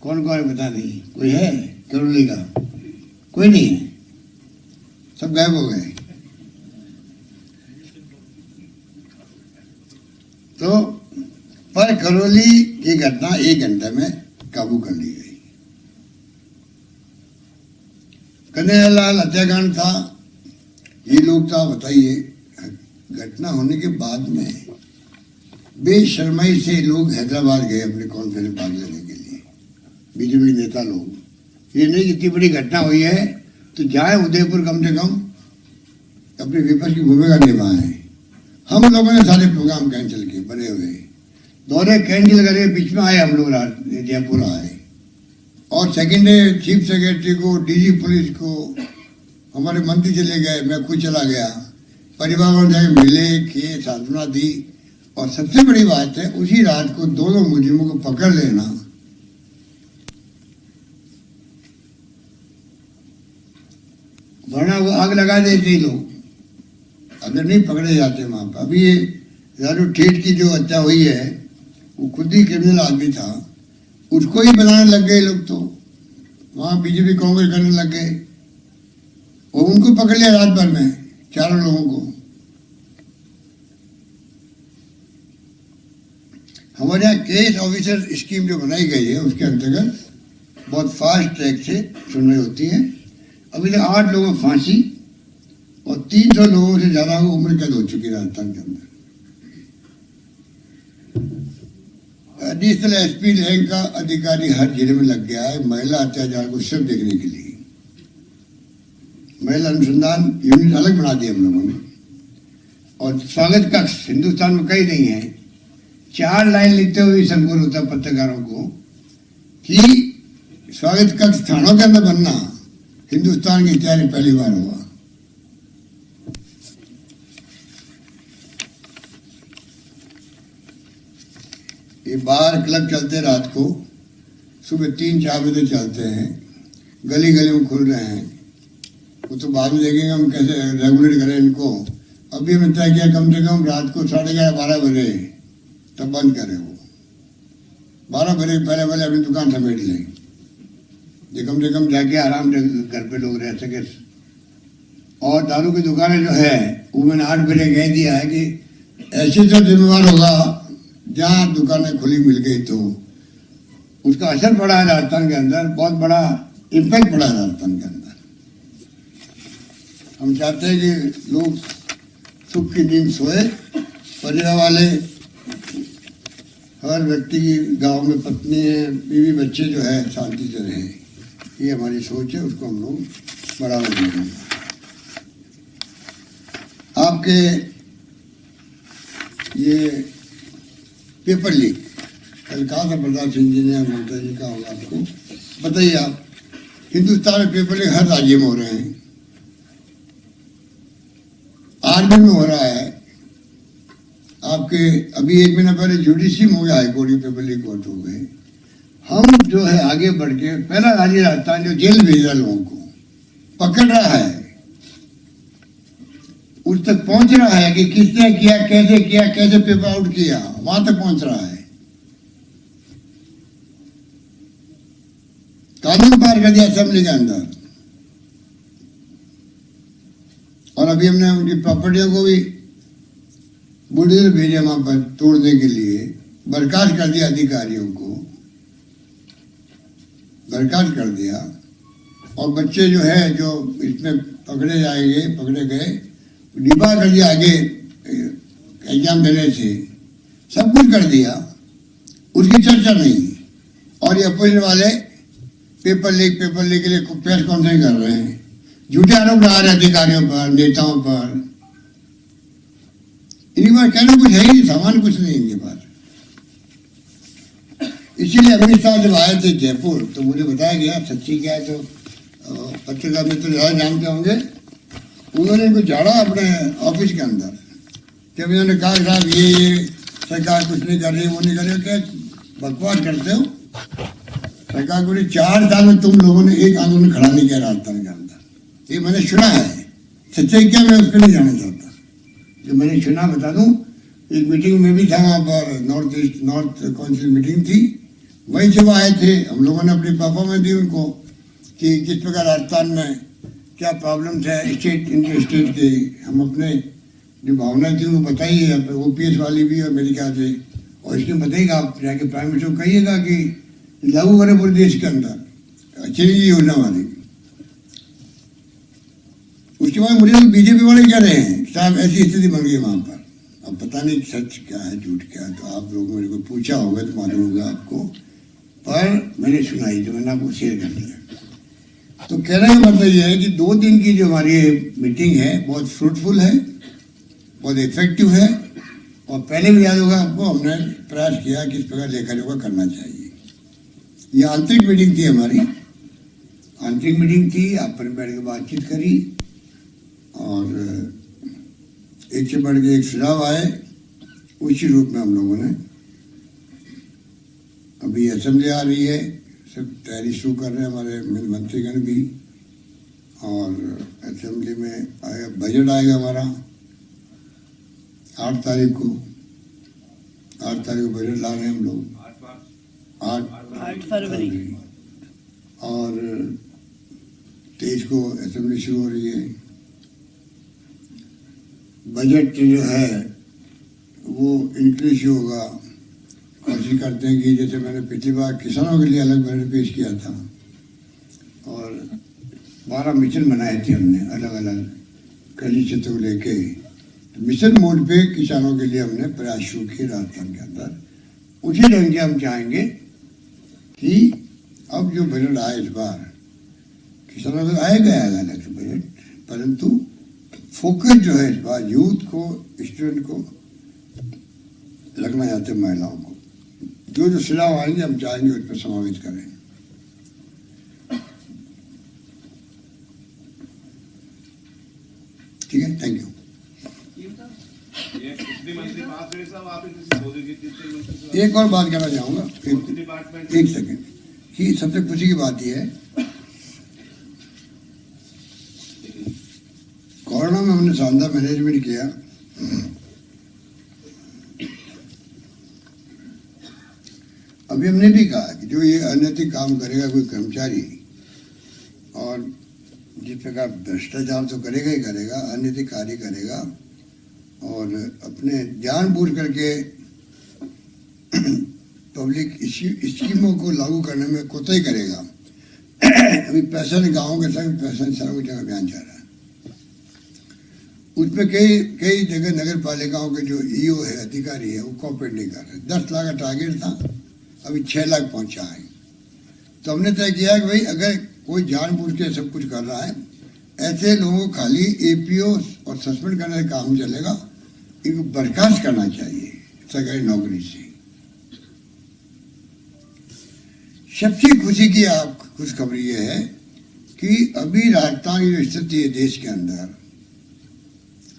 कौन कौन है पता नहीं, कोई है करौली का? कोई नहीं है, सब गायब हो गए। तो पर करौली की घटना 1 घंटे में काबू कर ली गई। कन्हैयालाल हत्याकांड था, ये लोग था, बताइए, घटना होने के बाद में बेशर्माई से लोग हैदराबाद गए अपने कॉन्फ्रेंस भाग लेने के लिए, बीजेपी नेता लोग। ये नहीं, इतनी बड़ी घटना हुई है तो जाए उदयपुर, कम से कम अपनी विपक्ष की भूमिका निभाएं। हम लोगों ने सारे प्रोग्राम कैंसिल किए, बने हुए दौरे कैंसिल करे, बीच में आए हम लोग, जयपुर आए, और सेकेंड डे चीफ सेक्रेटरी को, डीजी पुलिस को, हमारे मंत्री चले गए, मैं खुद चला गया, परिवार वालों जाके मिले, किए, सांत्वना दी। और सबसे बड़ी बात है, उसी रात को दोनों मुजरिमों को पकड़ लेना, वरना वो आग लगा देते लोग अगर नहीं पकड़े जाते वहां पर। अभी ये यारो ठेठ की जो हत्या हुई है, वो खुद ही क्रिमिनल आदमी था, उसको ही बनाने लग गए लोग, तो वहां बीजेपी कांग्रेस करने लग गए और उनको पकड़ लिया रात भर में, 4 लोगों को। हमारे यहाँ केस ऑफिसर स्कीम जो बनाई गई है, उसके अंतर्गत बहुत फास्ट ट्रैक से सुनवाई होती है। अभी तक 8 लोगों को फांसी और 300 लोगों से ज्यादा को उम्र कैद हो चुकी है राजस्थान के अंदर। एडिशनल एसपी रैंक का अधिकारी हर जिले में लग गया है महिला अत्याचार को सिर्फ देखने के लिए। महिला अनुसंधान यूनिट अलग बना दिया हम लोगों ने, और स्वागत कक्ष हिंदुस्तान में कहीं नहीं है। 4 लाइन लिखते हुए संकुल होता है पत्रकारों को कि स्वागत कक्ष थानों के अंदर बनना हिंदुस्तान के इतिहास में पहली बार हुआ। ये बार क्लब चलते रात को, सुबह 3-4 बजे चलते हैं, गली गली में खुल रहे हैं। वो तो बाद में देखेंगे हम कैसे रेगुलेट करें इनको। अभी हमने तय किया कम से कम रात को 11:30-12 बजे तब बंद करें। वो 12 बजे पहले पहले अपनी दुकान समेट लें, जो कम से कम जाके आराम से घर पे लोग रह सके। और दारू की दुकानें जो है वो मैंने 8 बजे कह दिया है कि ऐसे तो जिम्मेवार होगा जहाँ दुकानें खुली मिल गई तो उसका असर पड़ा है राजस्थान के अंदर, बहुत बड़ा इम्पैक्ट पड़ा है राजस्थान के अंदर। हम चाहते हैं कि लोग सुख की नींद सोए, परिवार वाले, हर व्यक्ति की गांव में पत्नी है, बीवी बच्चे जो है शांति से रहे, ये हमारी सोच है, उसको हम लोग बढ़ावा देंगे। आपके ये पेपर लीक कल कहा था प्रताप सिंह जी ने, ममता जी का होगा आपको बताइए। आप हिंदुस्तान में पेपर लीक हर राज्य में हो रहे हैं, आर्मी में हो रहा है। आपके अभी 1 महीना पहले जुडिशरी में हो गया, हाईकोर्ट के पेपर लीक कोर्ट हो गए। हम जो है आगे बढ़ के पहला राज्य राजस्थान जो जेल भेज रहा लोगों को, पकड़ रहा है, उस तक पहुंच रहा है कि किसने किया, कैसे पेपर आउट किया, वहां तक पहुंच रहा है। कानून पार कर दिया असेंबली के अंदर। और अभी हमने उनकी प्रॉपर्टियों को भी बुलडोजर भेजे वहां पर तोड़ने के लिए, बर्खास्त कर दिया, अधिकारियों को बर्खास्त कर दिया। और बच्चे जो है जो इसमें पकड़े गए, डिबा कर दिया आगे एग्जाम देने से, सब कुछ कर दिया, उसकी चर्चा नहीं। और ये अपोजिशन वाले पेपर लीक के लिए प्रेस कॉन्फ्रेंस कर रहे हैं, झूठे आरोप लगा रहे अधिकारियों पर, नेताओं पर। इनके पास कहना कुछ है ही, सामान कुछ नहीं इनके पास। इसीलिए अमित शाह जब आए थे जयपुर तो मुझे बताया गया, सच्ची क्या है तो पत्रकार मित्र ज्यादा जानते होंगे, उन्होंने इनको झाड़ा अपने ऑफिस के अंदर। जब इन्होंने कहा साहब ये सरकार कुछ नहीं कर रही, वो नहीं कर रही, क्या बकवास करते हो, सरकार को 4 साल में तुम लोगों ने एक आंदोलन खड़ा नहीं किया राजस्थान के अंदर। ये मैंने सुना है, सच्चाई क्या मैं उसको नहीं जाना चाहता, जो मैंने सुना बता दूं। एक मीटिंग में भी था वहाँ पर, नॉर्थ काउंसिल मीटिंग थी, वही जब आए थे हम लोगों ने अपनी परफॉर्मेंस दी उनको कि किस प्रकार राजस्थान में क्या प्रॉब्लम्स है स्टेट इंटर स्टेट के। हम अपने जो भावना थी वो बताई है, OPS वाली भी और मेरे ख्याल से, और इसमें बताइएगा आप जाके प्राइम मिनिस्टर को कहिएगा कि लागू करें पूरे देश के अंदर अच्छी योजना वाली। उसके बाद मुझे तो बीजेपी वाले कह रहे हैं साहब ऐसी स्थिति बन गई वहां पर, अब पता नहीं सच क्या है झूठ क्या है, तो आप लोग मेरे को पूछा होगा तो मालूम होगा आपको, पर मैंने सुनाई तो मैंने आपको शेयर कर दिया। तो कहने का मतलब यह है कि 2 दिन की जो हमारी मीटिंग है बहुत फ्रूटफुल है, बहुत इफेक्टिव है, और पहले भी याद होगा आपको हमने प्रयास किया किस प्रकार लेखा जोखा करना चाहिए। ये आंतरिक मीटिंग थी हमारी, आंतरिक मीटिंग थी, आप पर बैठ के बातचीत करी और एक से बढ़ के एक सुझाव आए, उसी रूप में हम लोगों ने अभी असेंबली आ रही है, सब तैयारी शुरू कर रहे हैं हमारे मंत्रीगण भी, और असेंबली में आएगा बजट आएगा हमारा 8 तारीख को, 8 तारीख को बजट ला रहे हैं हम लोग, 8 फरवरी, और 23 को असेंबली शुरू हो रही है। बजट जो है वो इंक्रीज होगा, कोशिश करते हैं कि जैसे मैंने पिछली बार किसानों के लिए अलग बजट पेश किया था और 12 मिशन बनाए थे हमने अलग अलग कृषि क्षेत्र को लेके, तो मिशन मोड पे किसानों के लिए हमने प्रयास शुरू किए राजस्थान के अंदर। उसी ढंग से हम चाहेंगे कि अब जो बजट आए इस बार किसानों को आएगा अलग से बजट, परंतु फोकस जो है इस बार यूथ को, स्टूडेंट को रखना चाहते हैं, महिलाओं को। जो सुझाव आएंगे हम चाहेंगे उस पर समावेश करें। ठीक है, थैंक यू। एक और बात कहना चाहूंगा, एक सेकंड, कि सबसे खुशी की बात यह है कोरोना में हमने शानदार मैनेजमेंट किया। अभी हमने भी कहा कि जो ये अनैतिक काम करेगा कोई कर्मचारी, और जिस प्रकार भ्रष्टाचार तो करेगा ही करेगा, अनैतिक कार्य करेगा और अपने जानबूझ करके पब्लिक स्कीमों को लागू करने में कोताही करेगा। अभी पैसा गाँव के संग पैसा सारा जगह अभियान चल रहा है, उसमें कई जगह नगर पालिकाओं के जो EO है, अधिकारी है, वो कॉपरेट नहीं कर रहे। 10 लाख का टारगेट था, अभी 6 लाख पहुंचा है। तो हमने तय किया कि भाई अगर कोई जानबूझ के सब कुछ कर रहा है, ऐसे लोगों को खाली APO और सस्पेंड करने का काम चलेगा, इनको बर्खास्त करना चाहिए सरकारी नौकरी से। सबसे खुशी की खुशखबरी ये है कि अभी राजस्थान की जो स्थिति है देश के अंदर,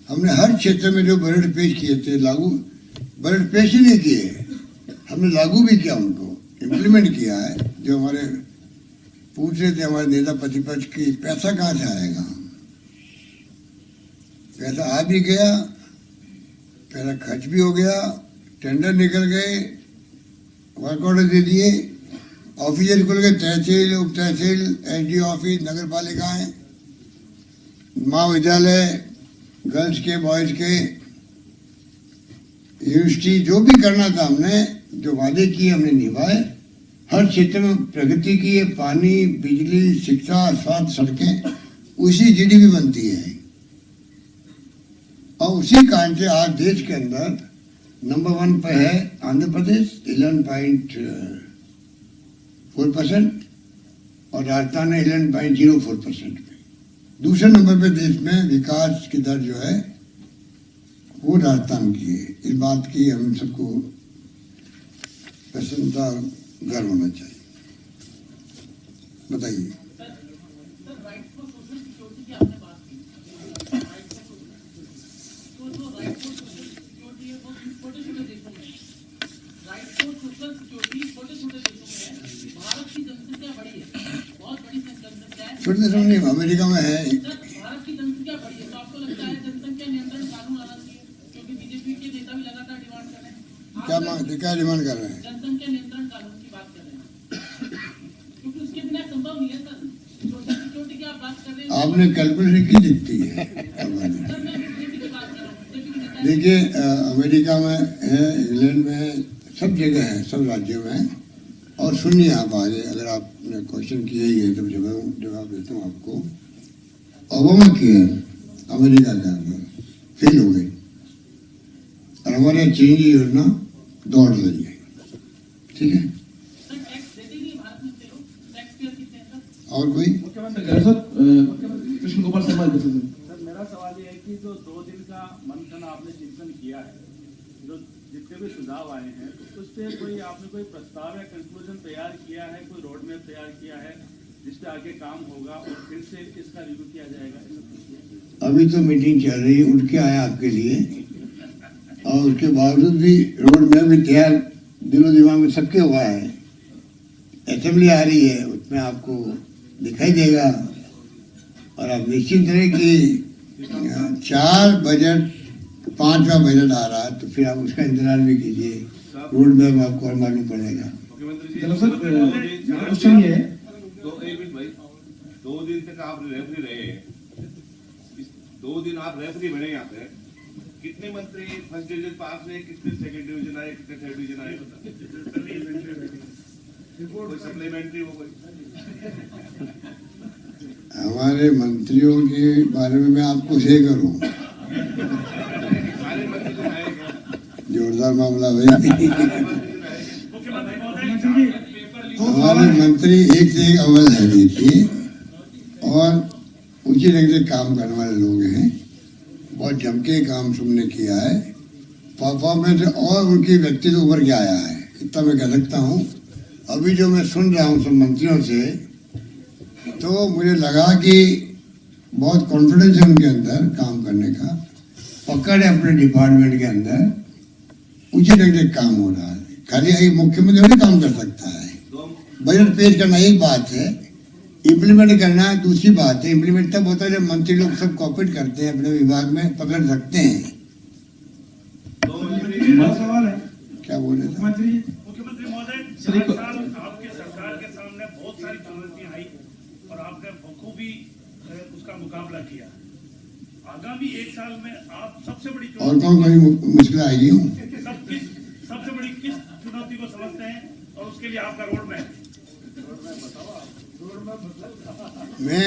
हमने हर क्षेत्र में जो बजट पेश किए थे, लागू बजट पेश ही नहीं किए, हमने लागू भी किया, उनको इम्प्लीमेंट किया है। जो हमारे पूछ रहे थे हमारे नेता प्रतिपक्ष की पैसा कहाँ से आएगा, पैसा आ भी गया, पैसा खर्च भी हो गया, टेंडर निकल गए, वर्क ऑर्डर दे दिए, ऑफिसर खुल गए, तहसील, उप तहसील, SDO ऑफिस, नगर पालिकाएं, महाविद्यालय, गर्ल्स के, बॉयज के, यूनिवर्सिटी, जो भी करना था हमने, जो वादे किए हमने निभाए। हर क्षेत्र में प्रगति की है, पानी, बिजली, शिक्षा, स्वास्थ्य, सड़कें, उसी GDP बनती है। और उसी कारण से आज देश के अंदर नंबर 1 पर है आंध्र प्रदेश 11.4% और राजस्थान है 11.04%। दूसरे नंबर पे देश में विकास की दर जो है वो राजस्थान की है। इस बात की हम सबको प्रसन्नता, गर्व होना चाहिए। बताइए। छोटे देशों में अमेरिका में है। भारत की जनसंख्या बढ़ी है, तो आपको लगता है जनसंख्या नियंत्रण कानून आना चाहिए? क्योंकि बीजेपी के नेता भी लगातार डिमांड कर रहे हैं। क्या डिमांड कर रहे हैं? जनसंख्या नियंत्रण कानून की बात कर रहे हैं। बात कर रहे हैं। आपने कैलकुलेशन की दिखती है। सर मैं बीजेपी की बात कर रहा हूँ। बीजेपी के नेता हैं। देखिए अमेरिका में है, इंग्लैंड में है, सब जगह है, सब राज्यों में है। और सुनिए आप आगे, अगर आपने क्वेश्चन किया ही है तो जवाब देता हूँ आपको। ओबामा की है अमेरिका का, फेल हो गई और हमारे चेंज योजना दौड़ रही है। ठीक है, सर टैक्स देते नहीं भारत में से लोग, टैक्स पेयर कितने हैं सर? और कोई कृष्ण गोपाल शर्मा सर मेरा सवाल ये है कि जो 2 दिन का मंथन आपने चिंतन किया है, जो जितने भी सुझाव आए हैं, तो उस पर कोई आपने कोई प्रस्ताव या कंक्लूजन तैयार किया है, कोई रोड मैप तैयार किया है जिस पे आगे काम होगा और फिर से इसका रिव्यू किया जाएगा? ऐसा कुछ है? अभी तो मीटिंग चल रही है, उठ के आया आपके लिए, और उसके बावजूद भी रोड मैप भी तैयार दिलो दिमाग में सबके हुआ है। असेंबली आ रही है, उसमें आपको दिखाई देगा। और आप निश्चित रहे कि 4 बजट 5वां बजट आ रहा है, तो फिर आप उसका इंतजार भी कीजिए। रोड मैप आपको और मालूम पड़ेगा। क्वेश्चन ये है, तो एक मिनट भाई, 2 दिन तक आप रेफरी रहे, 2 दिन आप रेफरी बने यहाँ पे, कितने मंत्री फर्स्ट डिवीजन पास हुए, कितने सेकंड डिवीजन आए, कितने थर्ड डिवीजन आए, कोई सप्लीमेंट्री हो गई? हमारे मंत्रियों के बारे में मैं आपको शेयर करूं, सारे मंत्री तो आए क्या? जोरदार मामला भाई। हमारे मंत्री एक से एक अव्वल है देखिए, और उसी ढंग से काम करने वाले लोग हैं। बहुत जम के काम तुमने किया है, परफॉर्मेंस और उनकी व्यक्तित्व उभर के आया है, इतना मैं कह सकता हूँ। अभी जो मैं सुन रहा हूँ सब मंत्रियों से, तो मुझे लगा कि बहुत कॉन्फिडेंस है उनके अंदर काम करने का, पकड़ है अपने डिपार्टमेंट के अंदर, उसी ढंग से काम हो रहा है। खाली एक मुख्यमंत्री नहीं काम कर सकता है, बजट पेश करना एक बात है, इम्प्लीमेंट करना दूसरी बात है। इम्प्लीमेंट तब होता है जब मंत्री लोग सब कॉपरेट करते हैं, अपने विभाग में पकड़ सकते हैं। सवाल है क्या बोल रहे थे? मुख्यमंत्री महोदय, 4 साल आपके सरकार के सामने बहुत सारी चुनौतियां आई और आपने बखूबी उसका मुकाबला किया। आगामी 1 साल में आप सबसे बड़ी और कौन कौन मुश्किल आएगी? सबसे बड़ी किस चुनौती को समझते हैं और उसके लिए आपका रोड मैप? मैं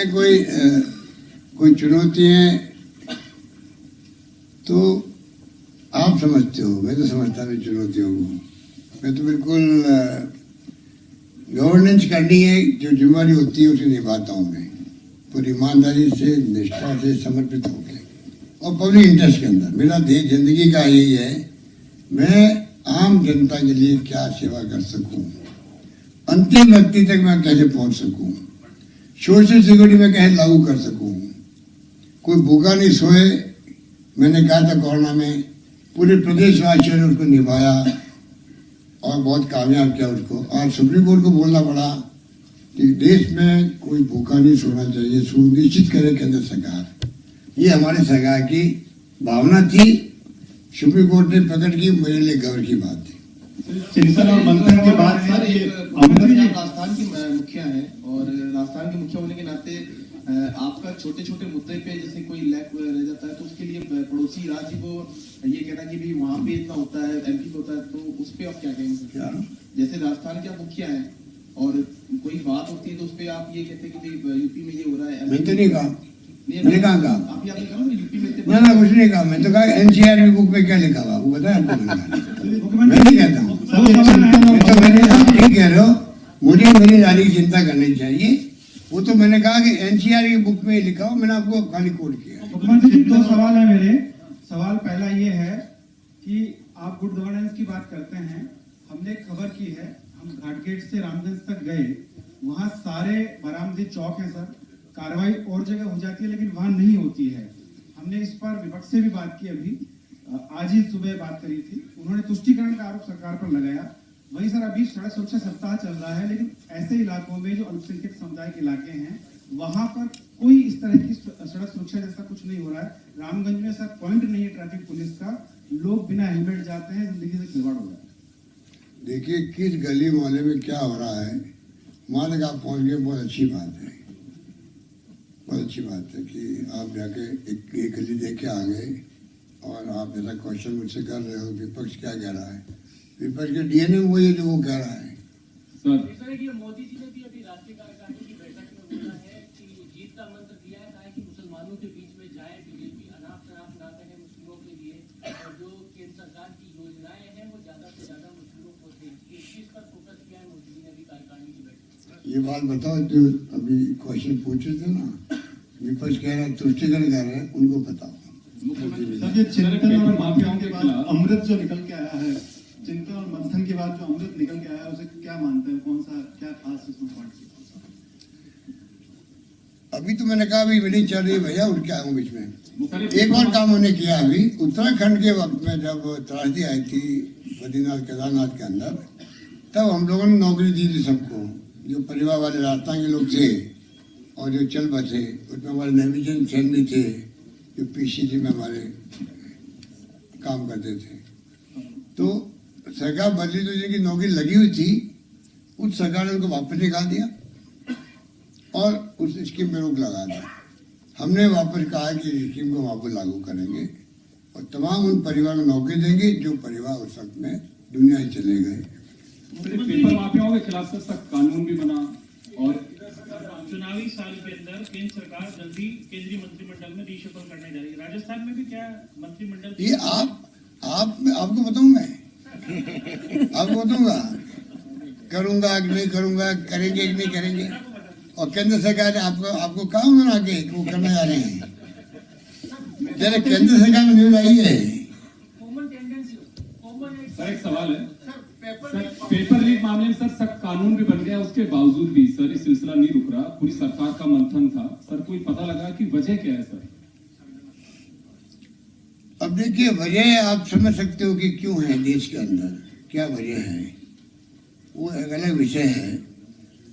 कोई चुनौतियां तो आप समझते हो, मैं तो समझता नहीं चुनौतियों को। मैं तो बिल्कुल गवर्नेंस करनी है, जो जिम्मेदारी होती है उसे निभाता हूँ मैं पूरी ईमानदारी से, निष्ठा से, समर्पित होकर, और पब्लिक इंटरेस्ट के अंदर। मेरा देश जिंदगी का यही है, मैं आम जनता के लिए क्या सेवा कर सकूं, अंतिम व्यक्ति तक मैं कैसे पहुंच सकूं, सोशल सिक्योरिटी में कैसे लागू कर सकूं, कोई भूखा नहीं सोए। मैंने कहा था कोरोना में, पूरे प्रदेशवासियों ने उसको निभाया और बहुत कामयाब किया उसको। और सुप्रीम कोर्ट को बोलना पड़ा कि देश में कोई भूखा नहीं सोना चाहिए, सुनिश्चित करे केंद्र सरकार। ये हमारे सरकार की भावना थी, सुप्रीम कोर्ट ने प्रकट की, मेरे लिए गर्व की बात थी। चिंतन और मंथन के बाद सर ये राजस्थान की मुखिया है, और राजस्थान के मुखिया होने के नाते आपका छोटे छोटे मुद्दे पे जैसे कोई लैक रह जाता है, तो उसके लिए पड़ोसी राज्य को ये कहना कि भाई वहाँ पे इतना होता है, एमपी को होता है, तो उस पर आप क्या कहेंगे? क्या? जैसे राजस्थान के आप मुखिया हैं और कोई बात होती है तो उस पर आप ये कहते हैं कि भाई यूपी में ये हो रहा है। मैंने तो नहीं कहा, मैंने कहा आप आपने कहा यूपी में ना कुछ नहीं कहा। मैं तो कहा एनसीआर की बुक में क्या लिखा हुआ वो बताया आपको। मैं नहीं कहता हूँ, तो मैंने आप ठीक कह रहे हो, मुझे मेरी नारी की चिंता करनी चाहिए। वो तो मैंने कहा कि एनसीआर की बुक में लिखा हो, मैंने आपको खाली कोट किया। मुख्यमंत्री जी 2 सवाल है मेरे। सवाल पहला ये है कि आप गुड गवर्नेंस की बात करते हैं, हमने एक खबर की है, हम घाटगेट से रामगंज तक गए, वहाँ सारे बरामदी चौक हैं सर, कार्रवाई और जगह हो जाती है लेकिन वहाँ नहीं होती है। हमने इस पर विपक्ष से भी बात की, अभी आज ही सुबह बात करी थी, उन्होंने तुष्टिकरण का आरोप सरकार पर लगाया। वही सर अभी सड़क सुरक्षा सप्ताह चल रहा है, लेकिन ऐसे इलाकों में जो अल्पसंख्यक समुदाय के इलाके हैं वहां पर कोई इस तरह की सड़क सुरक्षा जैसा कुछ नहीं हो रहा है। रामगंज में सर पॉइंट नहीं है ट्रैफिक पुलिस का, लोग बिना हेलमेट जाते हैं, जिंदगी से खिलवाड़ हो जाता है। देखिए किस गली मोहल्ले में क्या हो रहा है, वहां तक आप पहुंच गए, बहुत अच्छी बात है। बहुत अच्छी बात है कि आप जाके एक गली देख के आ गए और आप ऐसा क्वेश्चन मुझसे कर रहे हो विपक्ष क्या कह रहा है। विपक्ष के डीएनए में वही है जो वो कह रहा है। मोदी जी ने भी अभी राष्ट्रीय कार्यकारिणी की बैठक में बोला है कि जीत का मंत्र दिया है, कहा है कि मुसलमानों के बीच में जाए बीजेपी, अनाप शनाप ना कहे मुस्लिमों के लिए, और जो केंद्र सरकार की योजनाएं हैं वो ज्यादा से ज्यादा मुस्लिमों को दें। इस चीज पर फोकस किया है मोदी जी ने अभी कार्यकारिणी की बैठक। ये बात बताओ जो अभी क्वेश्चन पूछे थे ना, विपक्ष कह रहा है तुष्टिकरण कर रहे हैं, उनको बताओ। ये चिंतन और माफियाओं के बाद अमृत जो निकल के आया है, चिंतन और मंथन के बाद जो अमृत निकल के आया है, उसे क्या मानते हैं, कौन सा क्या खास इसमें पॉइंट? अभी तो मैंने कहा अभी मीटिंग चल रही है भैया, उठ के आया हूँ बीच में। एक और काम हमने किया अभी उत्तराखंड के वक्त में, जब त्रासदी आई थी बद्रीनाथ केदारनाथ के अंदर, तब हम लोगों ने नौकरी दी थी सबको, जो परिवार वाले राजस्थान के लोग थे और जो चल बसे, उसमें हमारे नेविजन सेन भी थे जो पीसीसी में हमारे काम करते थे। तो सरकार बदली तो जिनकी नौकरी लगी हुई थी, उस सरकार ने उनको वापस निकाल दिया और उस स्कीम में रोक लगा दी। हमने वापस कहा कि स्कीम को वापस लागू करेंगे और तमाम उन परिवार को नौकरी देंगे जो परिवार उस वक्त में दुनिया से चले गए। पेपर माफियाओं के खिलाफ सख्त कानून भी बना और चुनावी साल के अंदर केंद्र सरकार जल्दी केंद्रीय मंत्रिमंडल में रीशफल करने जा रही है। राजस्थान में भी क्या मंत्रिमंडल ये आपको बताऊं, मैं आपको बताऊंगा करूंगा कि नहीं करूंगा, करेंगे कि नहीं करेंगे। और केंद्र सरकार ने आपको कहा उन्होंने आगे वो करने जा रहे हैं। जरा केंद्र सरकार में न्यूज आई है। सर एक सवाल है सर, पेपर लीक मामले में सर सख्त कानून भी बन गया, उसके बावजूद भी सर ये सिलसिला नहीं रुक रहा, पूरी सरकार का मंथन था सर, कोई पता लगा कि वजह क्या है सर? अब देखिए वजह आप समझ सकते हो कि क्यों है देश के अंदर, क्या वजह है, वो एक अलग विषय है।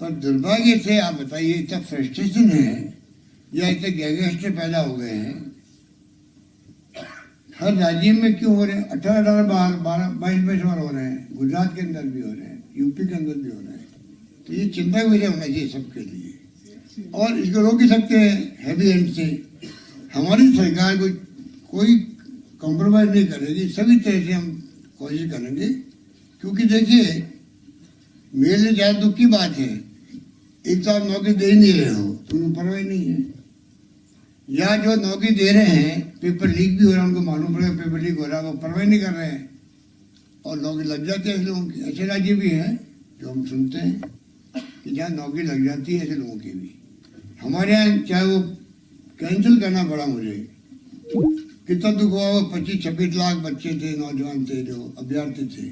पर दुर्भाग्य से आप बताइए इतना फ्रस्ट्रेशन है या इतने गैंगस्टर पैदा हो गए हैं हर राज्य में, क्यों हो रहे हैं? 18-22 बार हो रहे हैं, गुजरात के अंदर भी हो रहे हैं, यूपी के अंदर भी हो रहे हैं। तो ये चिंता का विषय होना चाहिए सबके लिए और इसको रोक ही सकते हैं हैवी हैंड से। हमारी सरकार को कोई कॉम्प्रोमाइज नहीं करेगी, सभी तरह से हम कोशिश करेंगे। क्योंकि देखिए मेरे लिए ज़्यादा दुख की बात है, एक तो आप नौकरी दे ही नहीं रहे हो तो उनको परवाह नहीं है, या जो नौकरी दे रहे हैं पेपर लीक भी हो रहा है, उनको मालूम पड़ेगा पेपर लीक हो रहा है, वो परवाह नहीं कर रहे हैं और नौकरी लग जाती है ऐसे लोगों की। ऐसे राज्य भी हैं जो हम सुनते हैं कि जहाँ नौकरी लग जाती है ऐसे लोगों की भी। हमारे यहाँ चाहे वो कैंसिल करना पड़ा मुझे, कितना दुख हुआ। वो 25-26 लाख बच्चे थे, नौजवान थे जो अभ्यर्थी थे,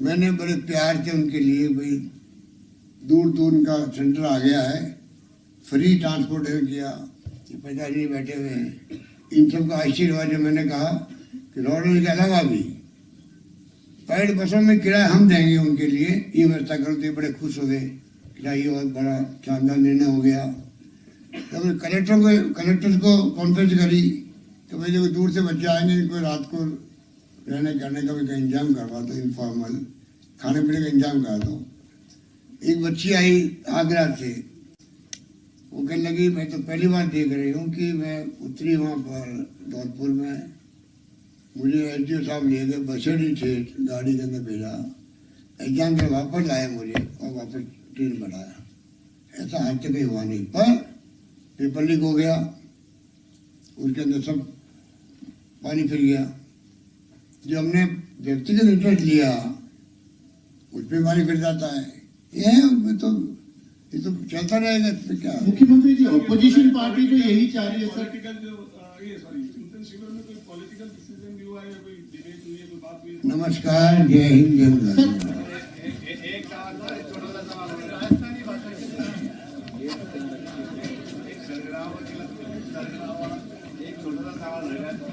मैंने बड़े प्यार से उनके लिए भाई दूर दूर उनका सेंटर आ गया है, फ्री ट्रांसपोर्टेशन किया, ये पिताजी बैठे हुए हैं, इन सबका आशीर्वाद। मैंने कहा कि रोडवेज के अलावा भी प्राइवेट बसों में किराया हम देंगे उनके लिए, ये व्यवस्था करो, तो बड़े खुश हो गए। किराया बहुत बड़ा शानदार निर्णय हो गया। जब कलेक्टर को कॉन्फ्रेंस करी तो भाई जो दूर से बच्चे आएंगे इनको रात को रहने करने का भी का इंतजाम करवा दो, इनफॉर्मल खाने पीने का इंतजाम करा दो। एक बच्ची आई आगरा से, वो कहने लगी मैं तो पहली बार देख रही हूँ कि मैं उतरी वहाँ पर धौलपुर में, मुझे एसडीओ साहब ले गए, बसेड़ी थे गाड़ी के अंदर भेजा, एग्जाम से वापस लाया मुझे और वापस ट्रेन बढ़ाया। ऐसा आज तक कहीं हुआ नहीं, पर पेपर लीक हो गया, उसके अंदर सब पानी फिर गया। जो हमने व्यक्तिगत इंटरेस्ट लिया उस पर पानी फिर जाता है। ये तो चलता रहेगा, इसमें क्या। मुख्यमंत्री जी ऑपोजिशन पार्टी तो यही चाह रही है सर। नमस्कार, जय हिंद, जय भारत। एक छोटा सा सवाल रहेगा